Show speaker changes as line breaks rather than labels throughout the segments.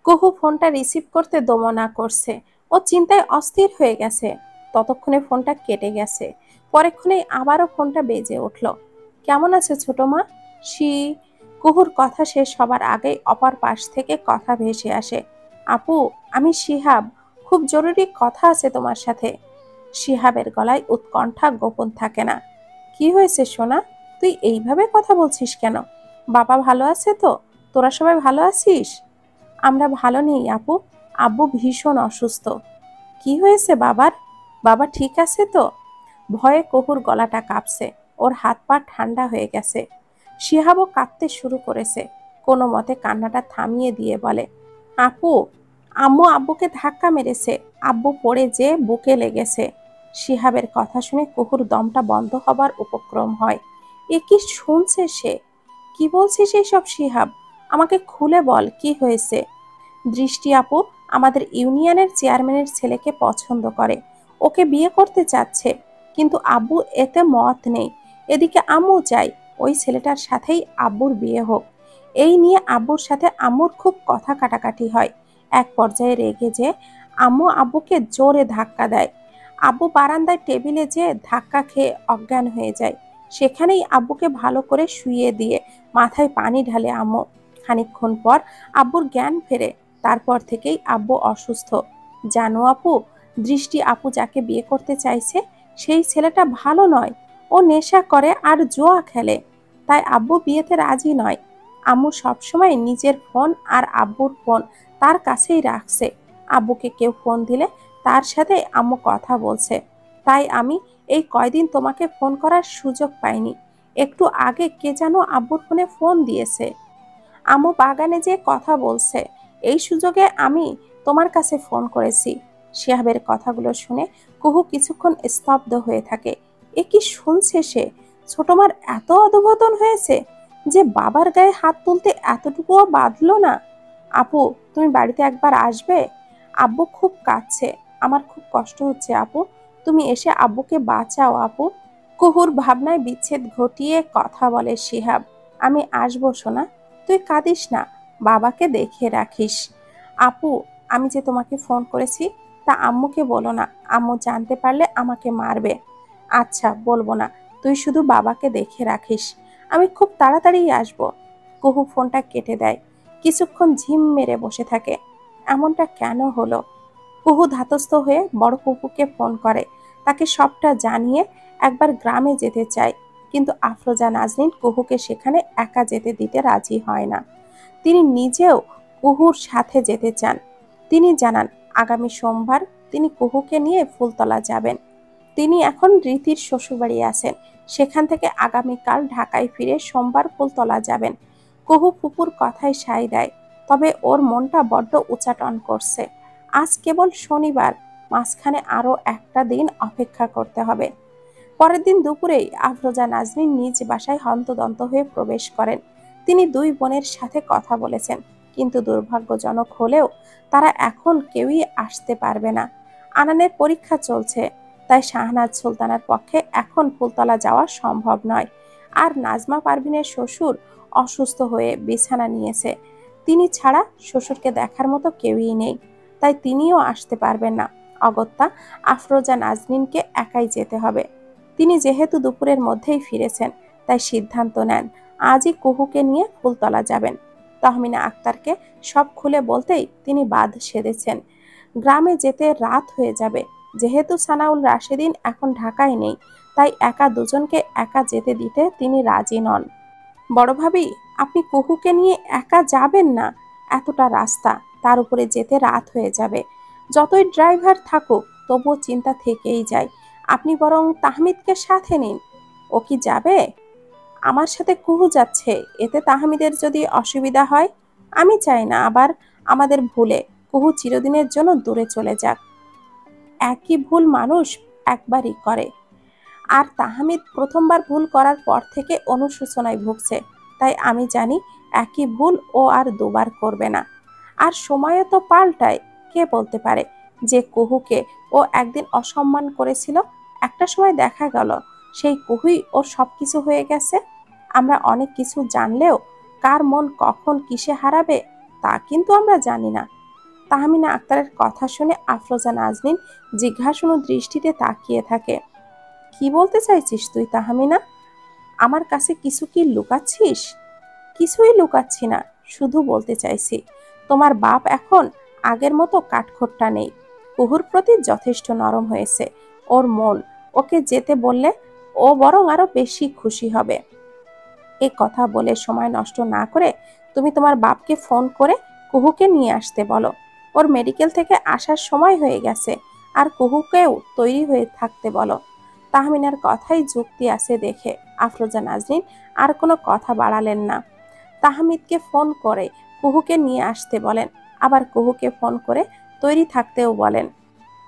কুহু ফোনটা রিসিভ করতে দমনা করছে। ও চিন্তায় অস্থির হয়ে গেছে। ততক্ষণে ফোনটা কেটে গেছে। পরেক্ষণেই আবারও ফোনটা বেজে উঠল। কেমন আছে ছোট মা? শি। কুহুর কথা শেষ হবার আগেই অপর পাশ থেকে কথা ভেসে আসে। আপু, আমি শিহাব। খুব জরুরি কথা আছে তোমার সাথে। শিহাবের গলায় উৎকণ্ঠা গোপন থাকে না। কি হয়েছে সোনা? তুই এইভাবে কথা বলছিস কেন? বাবা ভালো আছে তো? তোরা সবাই ভালো আছিস? আমরা ভালো নেই আপু। আব্বু ভীষণ অসুস্থ। কি হয়েছে বাবার? বাবা ঠিক আছে তো? ভয়ে কুহুর গলাটা কাঁপছে। ওর হাত পা ঠান্ডা হয়ে গেছে। শিহাবও কাঁদতে শুরু করেছে। কোনো মতে কান্নাটা থামিয়ে দিয়ে বলে, আপু, আম্মু আব্বুকে ধাক্কা মেরেছে। আব্বু পড়ে যেয়ে বুকে লেগেছে। শিহাবের কথা শুনে কুহুর দমটা বন্ধ হবার উপক্রম হয়। এ কি শুনছে সে? কি বলছিস এইসব শিহাব? আমাকে খুলে বল, কি হয়েছে? দৃষ্টি আপু আমাদের ইউনিয়নের চেয়ারম্যানের ছেলেকে পছন্দ করে। ওকে বিয়ে করতে চাচ্ছে। কিন্তু আব্বু এতে মত নেই। এদিকে আম্মু চাই ওই ছেলেটার সাথেই আব্বুর বিয়ে হোক। এই নিয়ে আব্বুর সাথে আম্মুর খুব কথা কাটাকাটি হয়। এক পর্যায়ে রেগে যে আম্মু আব্বুকে জোরে ধাক্কা দেয়। আব্বু বারান্দায় টেবিলে যেয়ে ধাক্কা খেয়ে অজ্ঞান হয়ে যায়। সেখানেই আব্বুকে ভালো করে শুইয়ে দিয়ে মাথায় পানি ঢালে আম্মু। খানিকক্ষণ পর আব্বুর জ্ঞান ফেরে। তারপর থেকেই আব্বু অসুস্থ। জানো আপু, দৃষ্টি আপু যাকে বিয়ে করতে চাইছে সেই ছেলেটা ভালো নয়। ও নেশা করে আর জুয়া খেলে। তাই আব্বু বিয়েতে রাজি নয়। আম্মু সবসময় নিজের ফোন আর আব্বুর ফোন তার কাছেই রাখছে। আব্বুকে কেউ ফোন দিলে তার সাথে আম্মু কথা বলছে। তাই আমি এই কয়দিন তোমাকে ফোন করার সুযোগ পাইনি। একটু আগে কে যেন আব্বুর ফোনে ফোন দিয়েছে। আম্মু বাগানে যে কথা বলছে। এই সুযোগে আমি তোমার কাছে ফোন করেছি। শিহাবের কথাগুলো শুনে কুহু কিছুক্ষণ স্তব্ধ হয়ে থাকে। এ কি শুনছে সে? ছোটমার এত অধঃপতন হয়েছে যে বাবার গায়ে হাত তুলতে এতটুকুও বাঁধলো না। আপু, তুমি বাড়িতে একবার আসবে? আব্বু খুব কাঁদছে। আমার খুব কষ্ট হচ্ছে আপু। তুমি এসে আব্বুকে বাঁচাও আপু। কুহুর ভাবনায় বিচ্ছেদ ঘটিয়ে কথা বলে শিহাব। আমি আসবো সোনা। তুই কাঁদিস না। বাবাকে দেখে রাখিস। আপু, আমি যে তোমাকে ফোন করেছি তা আম্মুকে বলো না। আম্মু জানতে পারলে আমাকে মারবে। আচ্ছা, বলবো না। তুই শুধু বাবাকে দেখে রাখিস। আমি খুব তাড়াতাড়ি আসবো। কুহু ফোনটা কেটে দেয়। কিছুক্ষণ ঝিম মেরে বসে থাকে। এমনটা কেন হলো? কুহু ধাতস্থ হয়ে বড় কুকুকে ফোন করে। তাকে সবটা জানিয়ে একবার গ্রামে যেতে চায়। কিন্তু আফরোজা নাজনীন কুহুকে সেখানে একা যেতে দিতে রাজি হয় না। তিনি নিজেও কুহুর সাথে যেতে চান। তিনি জানান আগামী সোমবার তিনি কুহুকে নিয়ে ফুলতলা যাবেন। তিনি এখন রীতির শ্বশুরবাড়ি আছেন। সেখান থেকে আগামীকাল ঢাকায় ফিরে সোমবার ফুলতলা যাবেন। কুহু ফুপুর কথায় সায় দেয়। তবে ওর মনটা বড্ড উচাটন করছে। আজ কেবল শনিবার। মাঝখানে আরো একটা দিন অপেক্ষা করতে হবে। পরের দিন দুপুরেই আফরোজা নাজনীন নিজ বাসায় হন্তদন্ত হয়ে প্রবেশ করেন। তিনি দুই বোনের সাথে কথা বলেছেন। কিন্তু দুর্ভাগ্যজনক হলেও তারা এখন কেউই আসতে পারবে না। আনানের পরীক্ষা চলছে। তাই শাহনাজ সুলতানার পক্ষে এখন ফুলতলা যাওয়া সম্ভব নয়। আর নাজমা পারভিনের শ্বশুর অসুস্থ হয়ে বিছানা নিয়েছে। তিনি ছাড়া শ্বশুরকে দেখার মতো কেউই নেই। তাই তিনিও আসতে পারবেন না। অগত্যা আফরোজা নাজনীনকে একাই যেতে হবে। তিনি যেহেতু দুপুরের মধ্যেই ফিরেছেন, তাই সিদ্ধান্ত নেন আজই কুহুকে নিয়ে ফুলতলা যাবেন। তহমিনা আক্তারকে সব খুলে বলতেই তিনি বাদ সেধেছেন। গ্রামে যেতে রাত হয়ে যাবে। যেহেতু সানাউল রাশেদিন এখন ঢাকায় নেই, তাই একা দুজনকে একা যেতে দিতে তিনি রাজি নন। বড় ভাবি, আপনি কুহুকে নিয়ে একা যাবেন না। এতটা রাস্তা, তার উপরে যেতে রাত হয়ে যাবে। যতই ড্রাইভার থাকুক তবুও চিন্তা থেকেই যায়। আপনি বরং তাহমিদকে সাথে নিন। ও কি যাবে? আমার সাথে কুহু যাচ্ছে। এতে তাহমিদের যদি অসুবিধা হয়? আমি চাই না আবার আমাদের ভুলে কুহু চিরদিনের জন্য দূরে চলে যাক। একই ভুল মানুষ একবারই করে। আর তাহমিদ প্রথমবার ভুল করার পর থেকে অনুশোচনায় ভুগছে। তাই আমি জানি একই ভুল ও আর দুবার করবে না। আর সময়ও তো পাল্টায়। কে বলতে পারে যে কুহুকে ও একদিন অসম্মান করেছিল, একটা সময় দেখা গেল সেই কুহুই ওর সবকিছু হয়ে গেছে। আমরা অনেক কিছু জানলেও কার মন কখন কিসে হারাবে তা কিন্তু আমরা জানি না। তাহমিনা আক্তারের কথা শুনে আফরোজা নাজনীন জিজ্ঞাসু দৃষ্টিতে তাকিয়ে থাকে। কি বলতে চাইছিস তুই তাহমিনা? আমার কাছে কিছু কি লুকাচ্ছিস? কিছুই লুকাচ্ছি না, শুধু বলতে চাইছি তোমার বাপ এখন আগের মতো কাঠখোট্টা নেই। কুহুর প্রতি যথেষ্ট নরম হয়েছে ওর মন। ওকে যেতে বললে ও বরং আরো বেশি খুশি হবে। এই কথা বলে সময় নষ্ট না করে তুমি তোমার বাপকে ফোন করে কুহুকে নিয়ে আসতে বলো। ওর মেডিকেল থেকে আসার সময় হয়ে গেছে। আর কুহুকেও তৈরি হয়ে থাকতে বলো। তাহমিনার কথাই যুক্তি আছে দেখে আফরোজা নাজনীন আর কোনো কথা বাড়ালেন না। তাহমিদকে ফোন করে কুহুকে নিয়ে আসতে বলেন, আবার কুহুকে ফোন করে তৈরি থাকতেও বলেন।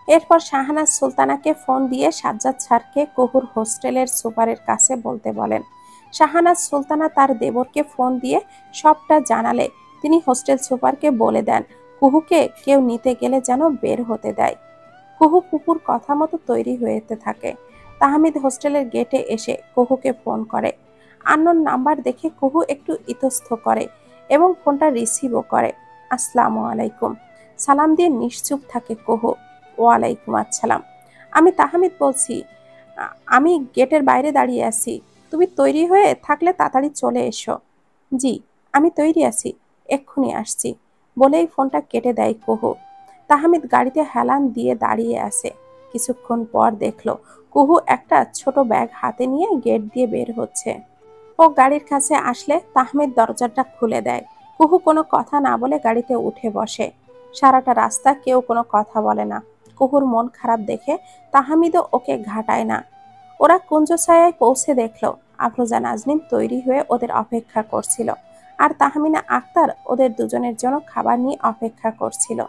এরপর শাহনাজ সুলতানাকে ফোন দিয়ে সাজ্জাদ স্যারকে কুহুর হোস্টেলের সুপারের কাছে বলতে বলেন। শাহনাজ সুলতানা তার দেবরকে ফোন দিয়ে সবটা জানালে তিনি হোস্টেল সুপারকে বলে দেন কুহুকে কেউ নিতে গেলে যেন বের হতে দেয়। কুহু কুকুর কথা মতো তৈরি হতে থাকে। তাহমিদ হোস্টেলের গেটে এসে কুহুকে ফোন করে। আননোন নাম্বার দেখে কুহু একটু ইতস্ত করে এবং ফোনটা রিসিভও করে। আসসালামু আলাইকুম সালাম দিয়ে নিশ্চুপ থাকে কুহু। ওয়ালাইকুম আসসালাম। আমি তাহমিদ বলছি। আমি গেটের বাইরে দাঁড়িয়ে আছি। তুমি তৈরি হয়ে থাকলে তাড়াতাড়ি চলে এসো। জি, আমি তৈরি আছি, এক্ষুনি আসছি বলেই ফোনটা কেটে দেয় কুহু। তাহমিদ গাড়িতে হেলান দিয়ে দাঁড়িয়ে আছে। কিছুক্ষণ পর দেখলো কুহু একটা ছোট ব্যাগ হাতে নিয়ে গেট দিয়ে বের হচ্ছে। ও গাড়ির কাছে আসলে তাহমিদ দরজাটা খুলে দেয়। কুহু কোনো কথা না বলে গাড়িতে উঠে বসে। সারাটা রাস্তা কেউ কোনো কথা বলে না। কুহুর মন খারাপ দেখে তাহমিদও ওকে ঘাটায় না। ওরা কুঞ্জছায়ায় পৌঁছে দেখলো আফরোজা নাজনীন তৈরি হয়ে ওদের অপেক্ষা করছিল। আর তাহমিনা আক্তার ওদের দুজনের জন্য খাবার নিয়ে অপেক্ষা করছিল।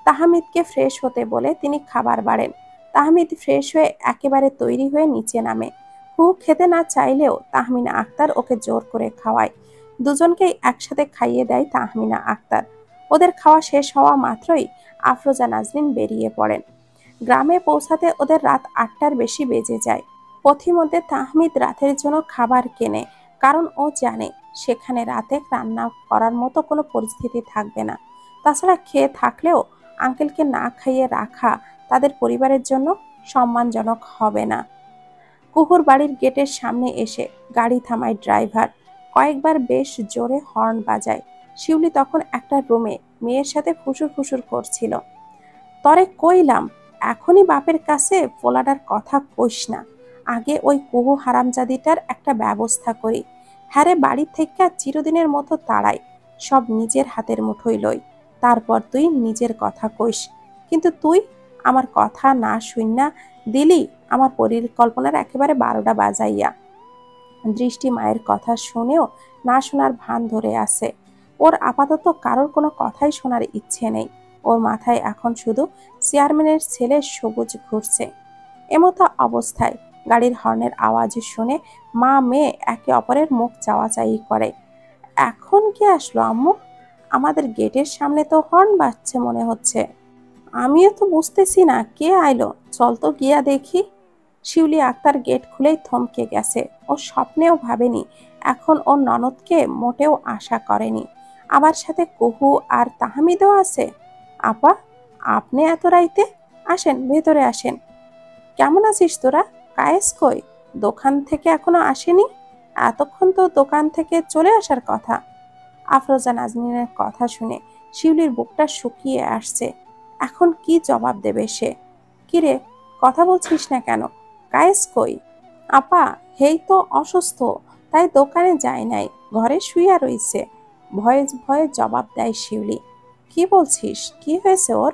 তাহমিদকে ফ্রেশ হতে বলে তিনি খাবার বাড়েন। তাহমিদ ফ্রেশ হয়ে একেবারে তৈরি হয়ে নিচে নামে। কুহু খেতে না চাইলেও তাহমিনা আক্তার ওকে জোর করে খাওয়ায়। দুজনকেই একসাথে খাইয়ে দেয় তাহমিনা আক্তার। ওদের খাওয়া শেষ হওয়া মাত্রই আফরোজা নাজনীন বেরিয়ে পড়েন। গ্রামে পৌঁছাতে ওদের রাত 8টার বেশি বেজে যায়। পথিমধ্যে তাহমিদ রাতের জন্য খাবার কেনে, কারণ ও জানে সেখানে রাতে রান্না করার মতো কোনো পরিস্থিতি থাকবে না। তাছাড়া খেয়ে থাকলেও আঙ্কেলকে না খাইয়ে রাখা তাদের পরিবারের জন্য সম্মানজনক হবে না। কুহুর বাড়ির গেটের সামনে এসে গাড়ি থামায় ড্রাইভার। কয়েকবার বেশ জোরে হর্ন বাজায়। শিউলি তখন একটা রুমে মেয়ের সাথে ফুসুর ফুসুর করছিল। তরে কইলাম এখনই বাপের কাছে পোলাডার কথা কইস না। আগে ওই কুহু হারামজাদিটার একটা ব্যবস্থা করি। হ্যারে বাড়ি থেকে চিরদিনের মতো তাড়াই, সব নিজের হাতের মুঠোয় লই। তারপর তুই নিজের কথা কইস। কিন্তু তুই আমার কথা না শুইনা দিলি আমার পরিকল্পনার একেবারে 12টা বাজাইয়া। দৃষ্টি মায়ের কথা শুনেও না শোনার ভান ধরে আছে। ওর আপাতত কারোর কোনো কথাই শোনার ইচ্ছে নেই। ওর মাথায় এখন শুধু চেয়ারম্যানের ছেলে সবুজ ঘুরছে। এমতো অবস্থায় গাড়ির হর্নের আওয়াজ শুনে মা মেয়ে একে অপরের মুখ চাওয়াচাই করে। এখন কে আসলো আম্মু? আমাদের গেটের সামনে তো হর্ন বাজছে মনে হচ্ছে। আমিও তো বুঝতেছি না কে আইলো, চল তো গিয়া দেখি। শিউলি আক্তার গেট খুলেই থমকে গেছে। ও স্বপ্নেও ভাবেনি এখন ওর ননদকে মোটেও আশা করেনি। আবার সাথে কুহু আর তাহমিদও আছে। আপা, আপনি এত রাইতে? আসেন ভেতরে আসেন। কেমন আছিস তোরা? কায়েস কই? দোকান থেকে এখনো আসেনি? এতক্ষণ তো দোকান থেকে চলে আসার কথা। আফরোজা নাজনীনের কথা শুনে শিউলির বুকটা শুকিয়ে আসছে। এখন কি জবাব দেবে সে? কিরে, কথা বলছিস না কেন? কায়েস কই? আপা, হেই তো অসুস্থ, তাই দোকানে যায় নাই, ঘরে শুইয়া রইছে। ভয়ে ভয়ে জবাব দেয় শিউলি। কি বলছিস, কি হয়েছে ওর?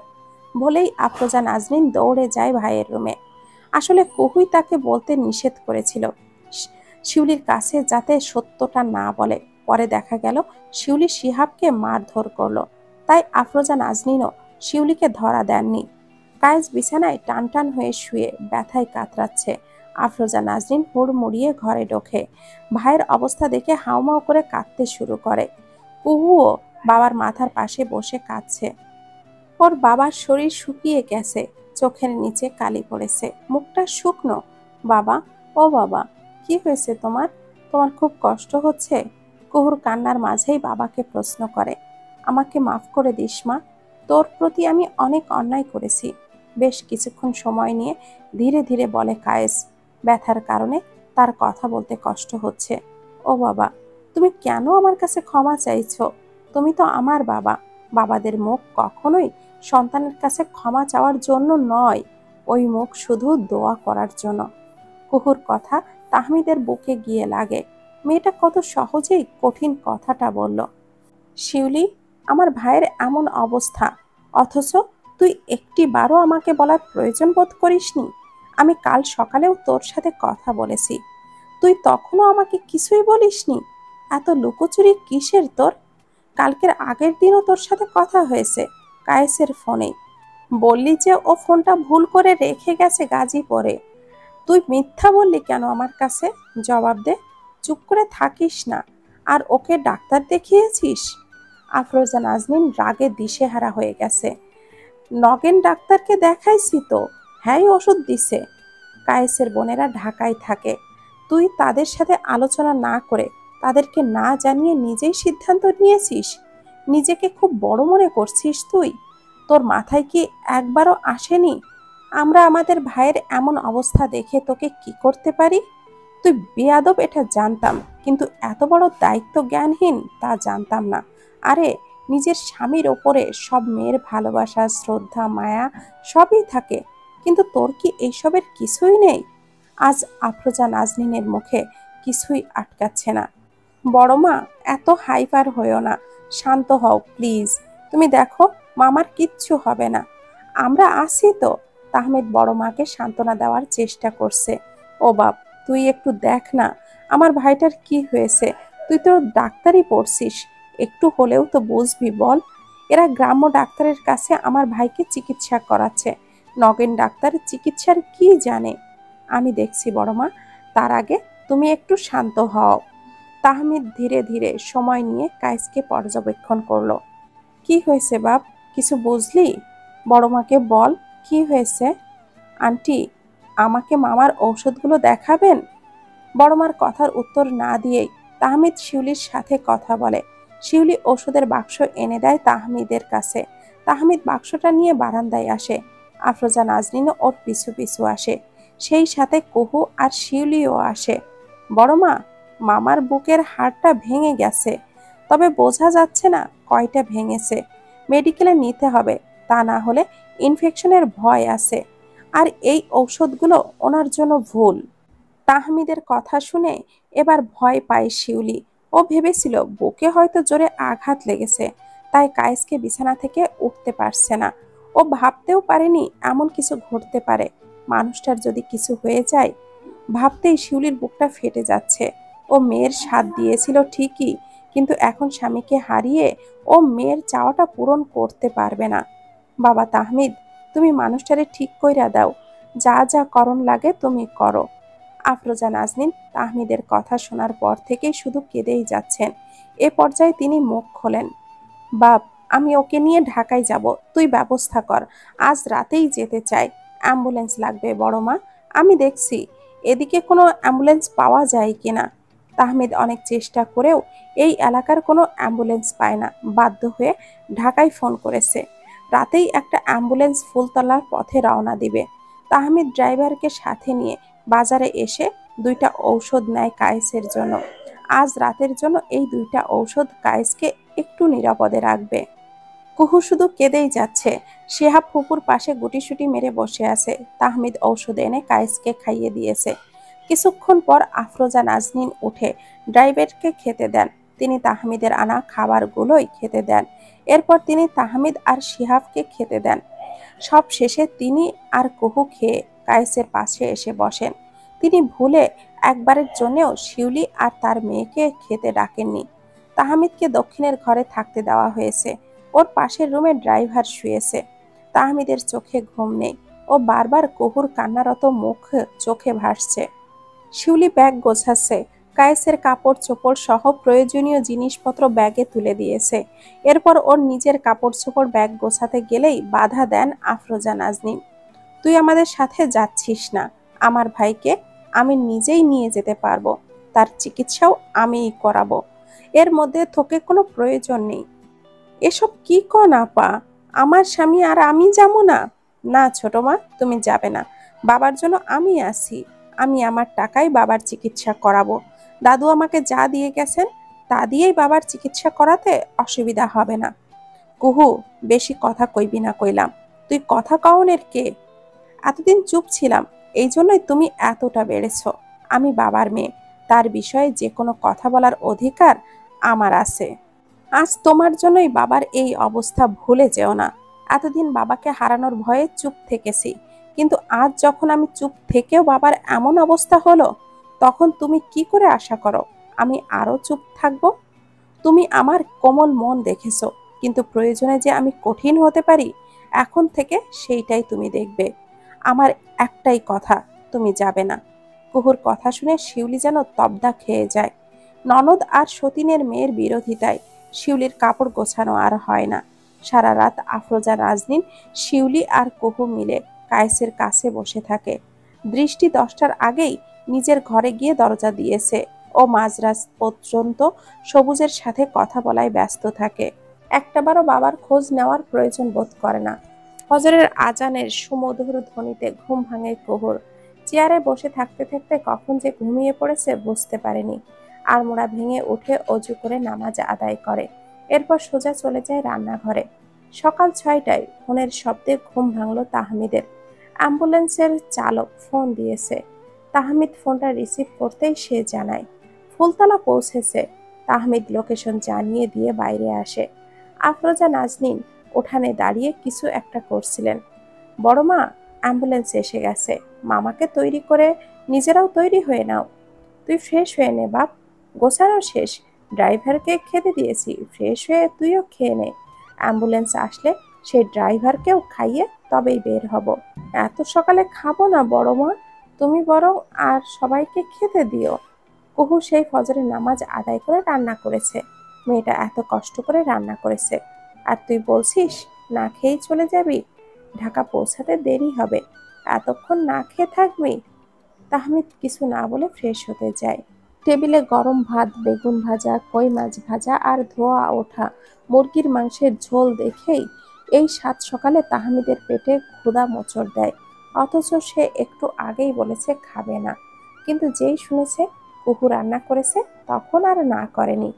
বলেই আফরোজা নাজনীন দৌড়ে যায় ভাইয়ের রুমে। আসলে কুহুই তাকে বলতে নিষেধ করেছিল শিউলির কাছে যাতে সত্যটা না বলে। পরে দেখা গেল শিউলি শিহাবকে মারধর করলো। তাই আফরোজা নাজনীনও শিউলিকে ধরা দেননি। কায়েস বিছানায় টান টান হয়ে শুয়ে ব্যথায় কাতরাচ্ছে। আফরোজা নাজনীন হুড়মুড়িয়ে ঘরে ঢোকে। ভাইয়ের অবস্থা দেখে হাউমাউ করে কাঁদতে শুরু করে। কুহুও বাবার মাথার পাশে বসে কাঁদছে। ওর বাবার শরীর শুকিয়ে গেছে, চোখের নিচে কালি পড়েছে, মুখটা শুকনো। বাবা, ও বাবা, কি হয়েছে তোমার? তোমার খুব কষ্ট হচ্ছে? কুহুর কান্নার মাঝেই বাবাকে প্রশ্ন করে। আমাকে মাফ করে দিস মা। তোর প্রতি আমি অনেক অন্যায় করেছি। বেশ কিছুক্ষণ সময় নিয়ে ধীরে ধীরে বলে কায়েস। ব্যথার কারণে তার কথা বলতে কষ্ট হচ্ছে। ও বাবা, তুমি কেন আমার কাছে ক্ষমা চাইছো? তুমি তো আমার বাবা। বাবাদের মুখ কখনোই সন্তানের কাছে ক্ষমা চাওয়ার জন্য নয়, ওই মুখ শুধু দোয়া করার জন্য। কুহুর কথা তাহমিদের বুকে গিয়ে লাগে। মেয়েটা কত সহজেই কঠিন কথাটা বলল। শিউলি, আমার ভাইয়ের এমন অবস্থা, অথচ তুই একটি বারও আমাকে বলার প্রয়োজন বোধ করিসনি। আমি কাল সকালেও তোর সাথে কথা বলেছি, তুই তখনও আমাকে কিছুই বলিসনি। এত লুকোচুরি কিসের তোর? কালকের আগের দিনও তোর সাথে কথা হয়েছে কায়েসের ফোনে। বললি যে ও ফোনটা ভুল করে রেখে গেছে গাজীপুরে। তুই মিথ্যা বললি কেন আমার কাছে? জবাব দে। চুপ করে থাকিস না। আর ওকে ডাক্তার দেখিয়েছিস? আফরোজা নাজনীন রাগে দিশেহারা হয়ে গেছে। নগেন ডাক্তারকে দেখাইছি তো, হ্যাঁ ওষুধ দিছে। কায়েসের বোনেরা ঢাকায় থাকে, তুই তাদের সাথে আলোচনা না করে, তাদেরকে না জানিয়ে নিজেই সিদ্ধান্ত নিয়েছিস? নিজেকে খুব বড় মনে করছিস তুই? তোর মাথায় কি একবারও আসেনি আমরা আমাদের ভাইয়ের এমন অবস্থা দেখে তোকে কি করতে পারি? তুই বেয়াদব এটা জানতাম, কিন্তু এত বড় দায়িত্ব জ্ঞানহীন তা জানতাম না। আরে, নিজের স্বামীর ওপরে সব মেয়ের ভালোবাসা, শ্রদ্ধা, মায়া সবই থাকে, কিন্তু তোর কি এইসবের কিছুই নেই? আজ আফরোজা নাজনীনের মুখে কিছুই আটকাচ্ছে না। বড় মা, এত হাইপার হইও না, শান্ত হও প্লিজ। তুমি দেখো, মামার কিচ্ছু হবে না, আমরা আছি তো। তাহমিদ বড় মাকে সান্ত্বনা দেওয়ার চেষ্টা করছে। ও বাপ, তুই একটু দেখ না আমার ভাইটার কি হয়েছে। তুই তো ডাক্তারি পড়ছিস, একটু হলেও তো বুঝবি বল। এরা গ্রাম্য ডাক্তারের কাছে আমার ভাইকে চিকিৎসা করাচ্ছে। নগেন ডাক্তার চিকিৎসার কি জানে? আমি দেখছি বড় মা, তার আগে তুমি একটু শান্ত হও। তাহমিদ ধীরে ধীরে সময় নিয়ে কায়েসকে পর্যবেক্ষণ করলো। কি হয়েছে বাপ, কিছু বুঝলি? বড় মাকে বল, কি হয়েছে? আন্টি, আমাকে মামার ঔষধগুলো দেখাবেন? বড় মার কথার উত্তর না দিয়েই তাহমিদ শিউলির সাথে কথা বলে। শিউলি ওষুধের বাক্স এনে দেয় তাহমিদের কাছে। তাহমিদ বাক্সটা নিয়ে বারান্দায় আসে। আফরোজা নাজনীনও ওর পিছু পিছু আসে, সেই সাথে কুহু আর শিউলিও আসে। বড় মা, মামার বুকের হাড়টা ভেঙে গেছে, তবে বোঝা যাচ্ছে না কয়টা ভেঙেছে। মেডিকেলে নিতে হবে, তা না হলে ইনফেকশনের ভয় আছে। আর এই ঔষধগুলো ওনার জন্য ভুল। তাহমিদের কথা শুনে এবার ভয় পায় শিউলি। ও ভেবেছিল বুকে হয়তো জোরে আঘাত লেগেছে, তাই কায়েসকে বিছানা থেকে উঠতে পারছে না। ও ভাবতেও পারেনি এমন কিছু ঘটতে পারে। মানুষটার যদি কিছু হয়ে যায়, ভাবতেই শিউলির বুকটা ফেটে যাচ্ছে। ও মেয়ের সাথ দিয়েছিল ঠিকই, কিন্তু এখন স্বামীকে হারিয়ে ও মেয়ের চাওয়াটা পূরণ করতে পারবে না। বাবা তাহমিদ, তুমি মানুষটারে ঠিক কইরা দাও, যা যা করণ লাগে তুমি করো। আফরোজা নাজনীন তাহমিদের কথা শোনার পর থেকেই শুধু কেঁদেই যাচ্ছেন। এ পর্যায়ে তিনি মুখ খোলেন। বাপ, আমি ওকে নিয়ে ঢাকায় যাব, তুই ব্যবস্থা কর। আজ রাতেই যেতে চাই। অ্যাম্বুলেন্স লাগবে বড় মা, আমি দেখছি এদিকে কোনো অ্যাম্বুলেন্স পাওয়া যায় কিনা। তাহমিদ অনেক চেষ্টা করেও এই এলাকার কোনো অ্যাম্বুলেন্স পায় না। বাধ্য হয়ে ঢাকায় ফোন করেছে, রাতেই একটা অ্যাম্বুলেন্স ফুলতলার পথে রওনা দিবে। তাহমিদ ড্রাইভারকে সাথে নিয়ে বাজারে এসে 2টা ঔষধ নেয় কায়েসের জন্য। আজ রাতের জন্য এই 2টা ঔষধ কায়েসকে একটু নিরাপদে রাখবে। কুহু শুধু কেঁদেই যাচ্ছে। শিহাব ফুপুর পাশে গুটিসুটি মেরে বসে আছে। তাহমিদ ঔষধ এনে কায়েসকে খাইয়ে দিয়েছে। কিছুক্ষণ পর আফরোজা নাজনীন উঠে ড্রাইভারকে খেতে দেন। তিনি তাহমিদের আনা খাবারগুলোই খেতে দেন। এরপর তিনি তাহমিদ আর শিহাবকে খেতে দেন। সব শেষে তিনি আর কুহু খেয়ে কায়েসের পাশে এসে বসেন। তিনি ভুলে একবারের জন্যেও শিউলি আর তার মেয়েকে খেতে ডাকেননি। তাহমিদকে দক্ষিণের ঘরে থাকতে দেওয়া হয়েছে। ওর পাশের রুমে ড্রাইভার শুয়েছে। তাহমিদের চোখে ঘুম নেই। ও বারবার কুহুর কান্নারত মুখ চোখে ভাসছে। শিউলি ব্যাগ গোছাচ্ছে। কায়েসের কাপড় চোপড় সহ প্রয়োজনীয় জিনিসপত্র ব্যাগে তুলে দিয়েছে। এরপর ওর নিজের কাপড় চোপড় ব্যাগ গোছাতে গেলেই বাধা দেন আফরোজা নাজনীন। তুই আমাদের সাথে যাচ্ছিস না। আমার ভাইকে আমি নিজেই নিয়ে যেতে পারবো, তার চিকিৎসাও আমিই করাবো। এর মধ্যে তোকে কোনো প্রয়োজন নেই। এসব কি কন আপা? আমার স্বামী আর আমি যাবো না? না ছোট মা, তুমি যাবে না। বাবার জন্য আমি আছি। আমি আমার টাকায় বাবার চিকিৎসা করাবো। দাদু আমাকে যা দিয়ে গেছেন তা দিয়েই বাবার চিকিৎসা করাতে অসুবিধা হবে না। কুহু, বেশি কথা কইবি না কইলাম। তুই কথা কওনের কে? এতদিন চুপ ছিলাম, এই জন্যই তুমি এতটা বেড়েছ। আমি বাবার মেয়ে, তার বিষয়ে যে কোনো কথা বলার অধিকার আমার আছে। আজ তোমার জন্যই বাবার এই অবস্থা, ভুলে যেও না। এতদিন বাবাকে হারানোর ভয়ে চুপ থেকেছি, কিন্তু আজ যখন আমি চুপ থেকেও বাবার এমন অবস্থা হলো, তখন তুমি কি করে আশা করো আমি আরো চুপ থাকবো? তুমি আমার কোমল মন দেখেছো, কিন্তু প্রয়োজনে যে আমি কঠিন হতে পারি, এখন থেকে সেইটাই তুমি দেখবে। আমার একটাই কথা, তুমি যাবে না। কুহুর কথা শুনে শিউলি যেন তবদা খেয়ে যায়। ননদ আর সতীনের মেয়ের বিরোধিতায় শিউলির কাপড় গোছানো আর হয় না। সারা রাত আফরোজা, নাজনীন, শিউলি আর কুহু মিলে কায়েসের কাছে বসে থাকে। দৃষ্টি 10টার আগেই নিজের ঘরে গিয়ে দরজা দিয়েছে ও মাঝরাত পর্যন্ত সবুজের সাথে কথা বলায় ব্যস্ত থাকে। একটাবারও বাবার খোঁজ নেওয়ার প্রয়োজন বোধ করে না। ফজরের আজানের সুমধুর ধ্বনিতে ঘুম ভাঙে কুহুর। চেয়ারে বসে থাকতে থাকতে কখন যে ঘুমিয়ে পড়েছে বুঝতে পারেনি। আড়মোড়া ভেঙে উঠে অজু করে নামাজ আদায় করে। এরপর সোজা চলে যায় রান্নাঘরে। সকাল 6টায় ফোনের শব্দে ঘুম ভাঙল তাহমিদের। অ্যাম্বুলেন্সের চালক ফোন দিয়েছে। তাহমিদ ফোনটা রিসিভ করতেই সে জানায় ফুলতলা পৌঁছেছে। তাহমিদ লোকেশন জানিয়ে দিয়ে বাইরে আসে। আফরোজা, নাজনীন উঠানে দাঁড়িয়ে কিছু একটা করছিলেন। বড় মা, অ্যাম্বুলেন্স এসে গেছে। মামাকে তৈরি করে নিজেরাও তৈরি হয়ে নাও। তুই ফ্রেশ হয়ে নে বাপ, গোছানো শেষ। ড্রাইভারকে খেতে দিয়েছি, ফ্রেশ হয়ে তুইও খেয়ে নে। অ্যাম্বুলেন্স আসলে সেই ড্রাইভারকেও খাইয়ে তবেই বের হব। এত সকালে খাবো না বড় মা, তুমি বরং আর সবাইকে খেতে দিও। কুহু সেই ফজরের নামাজ আদায় করে রান্না করেছে। মেয়েটা এত কষ্ট করে রান্না করেছে, আর তুই বলছিস না খেয়েই চলে যাবি? ঢাকা পৌঁছাতে দেরি হবে, এতক্ষণ না খেয়ে থাকবি? তাহমিদ কিছু না বলে ফ্রেশ হতে যায়। টেবিলে গরম ভাত, বেগুন ভাজা, কই মাছ ভাজা আর ধোয়া ওঠা মুরগির মাংসের ঝোল দেখেই এই সাত সকালে তাহমিদের পেটে ক্ষুধা মোচড় দেয়। অথচ সে একটু আগেই বলেছে খাবে না, কিন্তু যেই শুনেছে কুহু রান্না করেছে তখন আর না করেনি।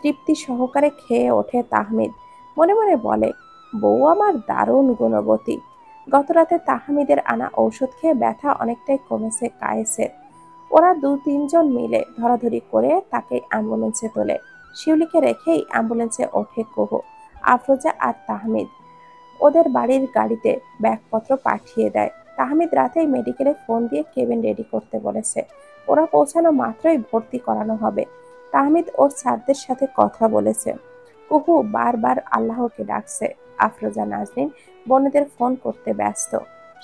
তৃপ্তি সহকারে খেয়ে ওঠে তাহমিদ। মনে মনে বলে, বউ আমার দারুণ গুণবতী। গতরাতে তাহমিদের আনা ঔষধ খেয়ে ব্যথা অনেকটাই কমেছে কায়েসের। ওরা 2-3 জন মিলে ধরাধরি করে তাকে অ্যাম্বুলেন্সে তোলে। শিউলিকে রেখেই অ্যাম্বুলেন্সে ওঠে কুহু, আফরোজা আর তাহমিদ। ওদের বাড়ির গাড়িতে ব্যাগপত্র পাঠিয়ে দেয়। তাহমিদ রাতেই মেডিকেলে ফোন দিয়ে কেবিন রেডি করতে বলেছে। ওরা পৌঁছানো মাত্রই ভর্তি করানো হবে। তাহমিদ ওর স্যারদের সাথে কথা বলেছে। কুহু বারবার আল্লাহকে ডাকছে। আফরোজা, নাজনীন বোনেদের ফোন করতে ব্যস্ত।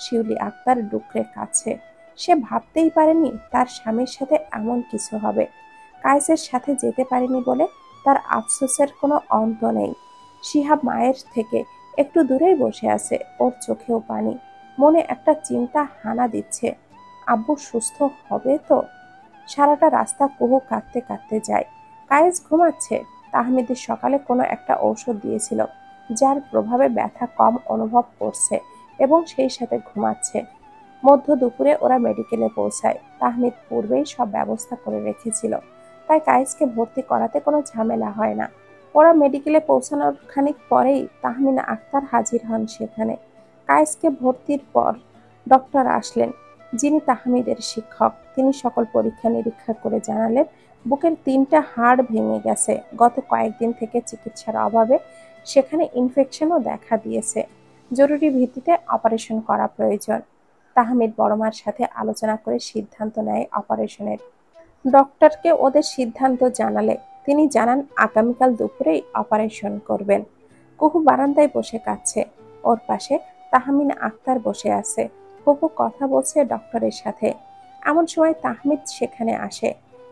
শিউলি আক্তার ডুকরে কাছে। সে ভাবতেই পারেনি তার স্বামীর সাথে এমন কিছু হবে। কায়েসের সাথে যেতে পারেনি বলে তার আফসোসের কোনো অন্ত নেই। শিহাব মায়ের থেকে একটু দূরেই বসে আছে, ওর চোখেও পানি। মনে একটা চিন্তা হানা দিচ্ছে, আব্বু সুস্থ হবে তো? সারাটা রাস্তা কুহু কাঁদতে কাঁদতে যায়। কায়েস ঘুমাচ্ছে। তাহমিদের সকালে কোনো একটা ঔষধ দিয়েছিল, যার প্রভাবে ব্যথা কম অনুভব করছে এবং সেই সাথে ঘুমাচ্ছে। মধ্য দুপুরে ওরা মেডিকেলে পৌঁছায়। তাহমিদ পূর্বেই সব ব্যবস্থা করে রেখেছিল, তাই কায়েসকে ভর্তি করাতে কোনো ঝামেলা হয় না। ওরা মেডিকেলে পৌঁছানোর খানিক পরেই তাহমিনা আক্তার হাজির হন সেখানে। কায়েসকে ভর্তির পর ডক্টর আসলেন, যিনি তাহমিদের শিক্ষক। তিনি সকল পরীক্ষা নিরীক্ষা করে জানালেন বুকের 3টা হাড় ভেঙে গেছে। গত কয়েকদিন থেকে চিকিৎসার অভাবে সেখানে ইনফেকশনও দেখা দিয়েছে। জরুরি ভিত্তিতে অপারেশন করা প্রয়োজন। তাহমিদ বড়মার সাথে আলোচনা করে সিদ্ধান্ত নেয় অপারেশনের। ডক্টরকে ওদের সিদ্ধান্ত জানালে তিনি জানান আগামীকাল দুপুরেই অপারেশন করবেন। কুহু বারান্দায় বসে কাঁদছে। ওর পাশে তাহমিনা আক্তার বসে আছে। কুহু কথা বলছে ডক্টরের সাথে। এমন সময় তাহমিদ সেখানে আসে।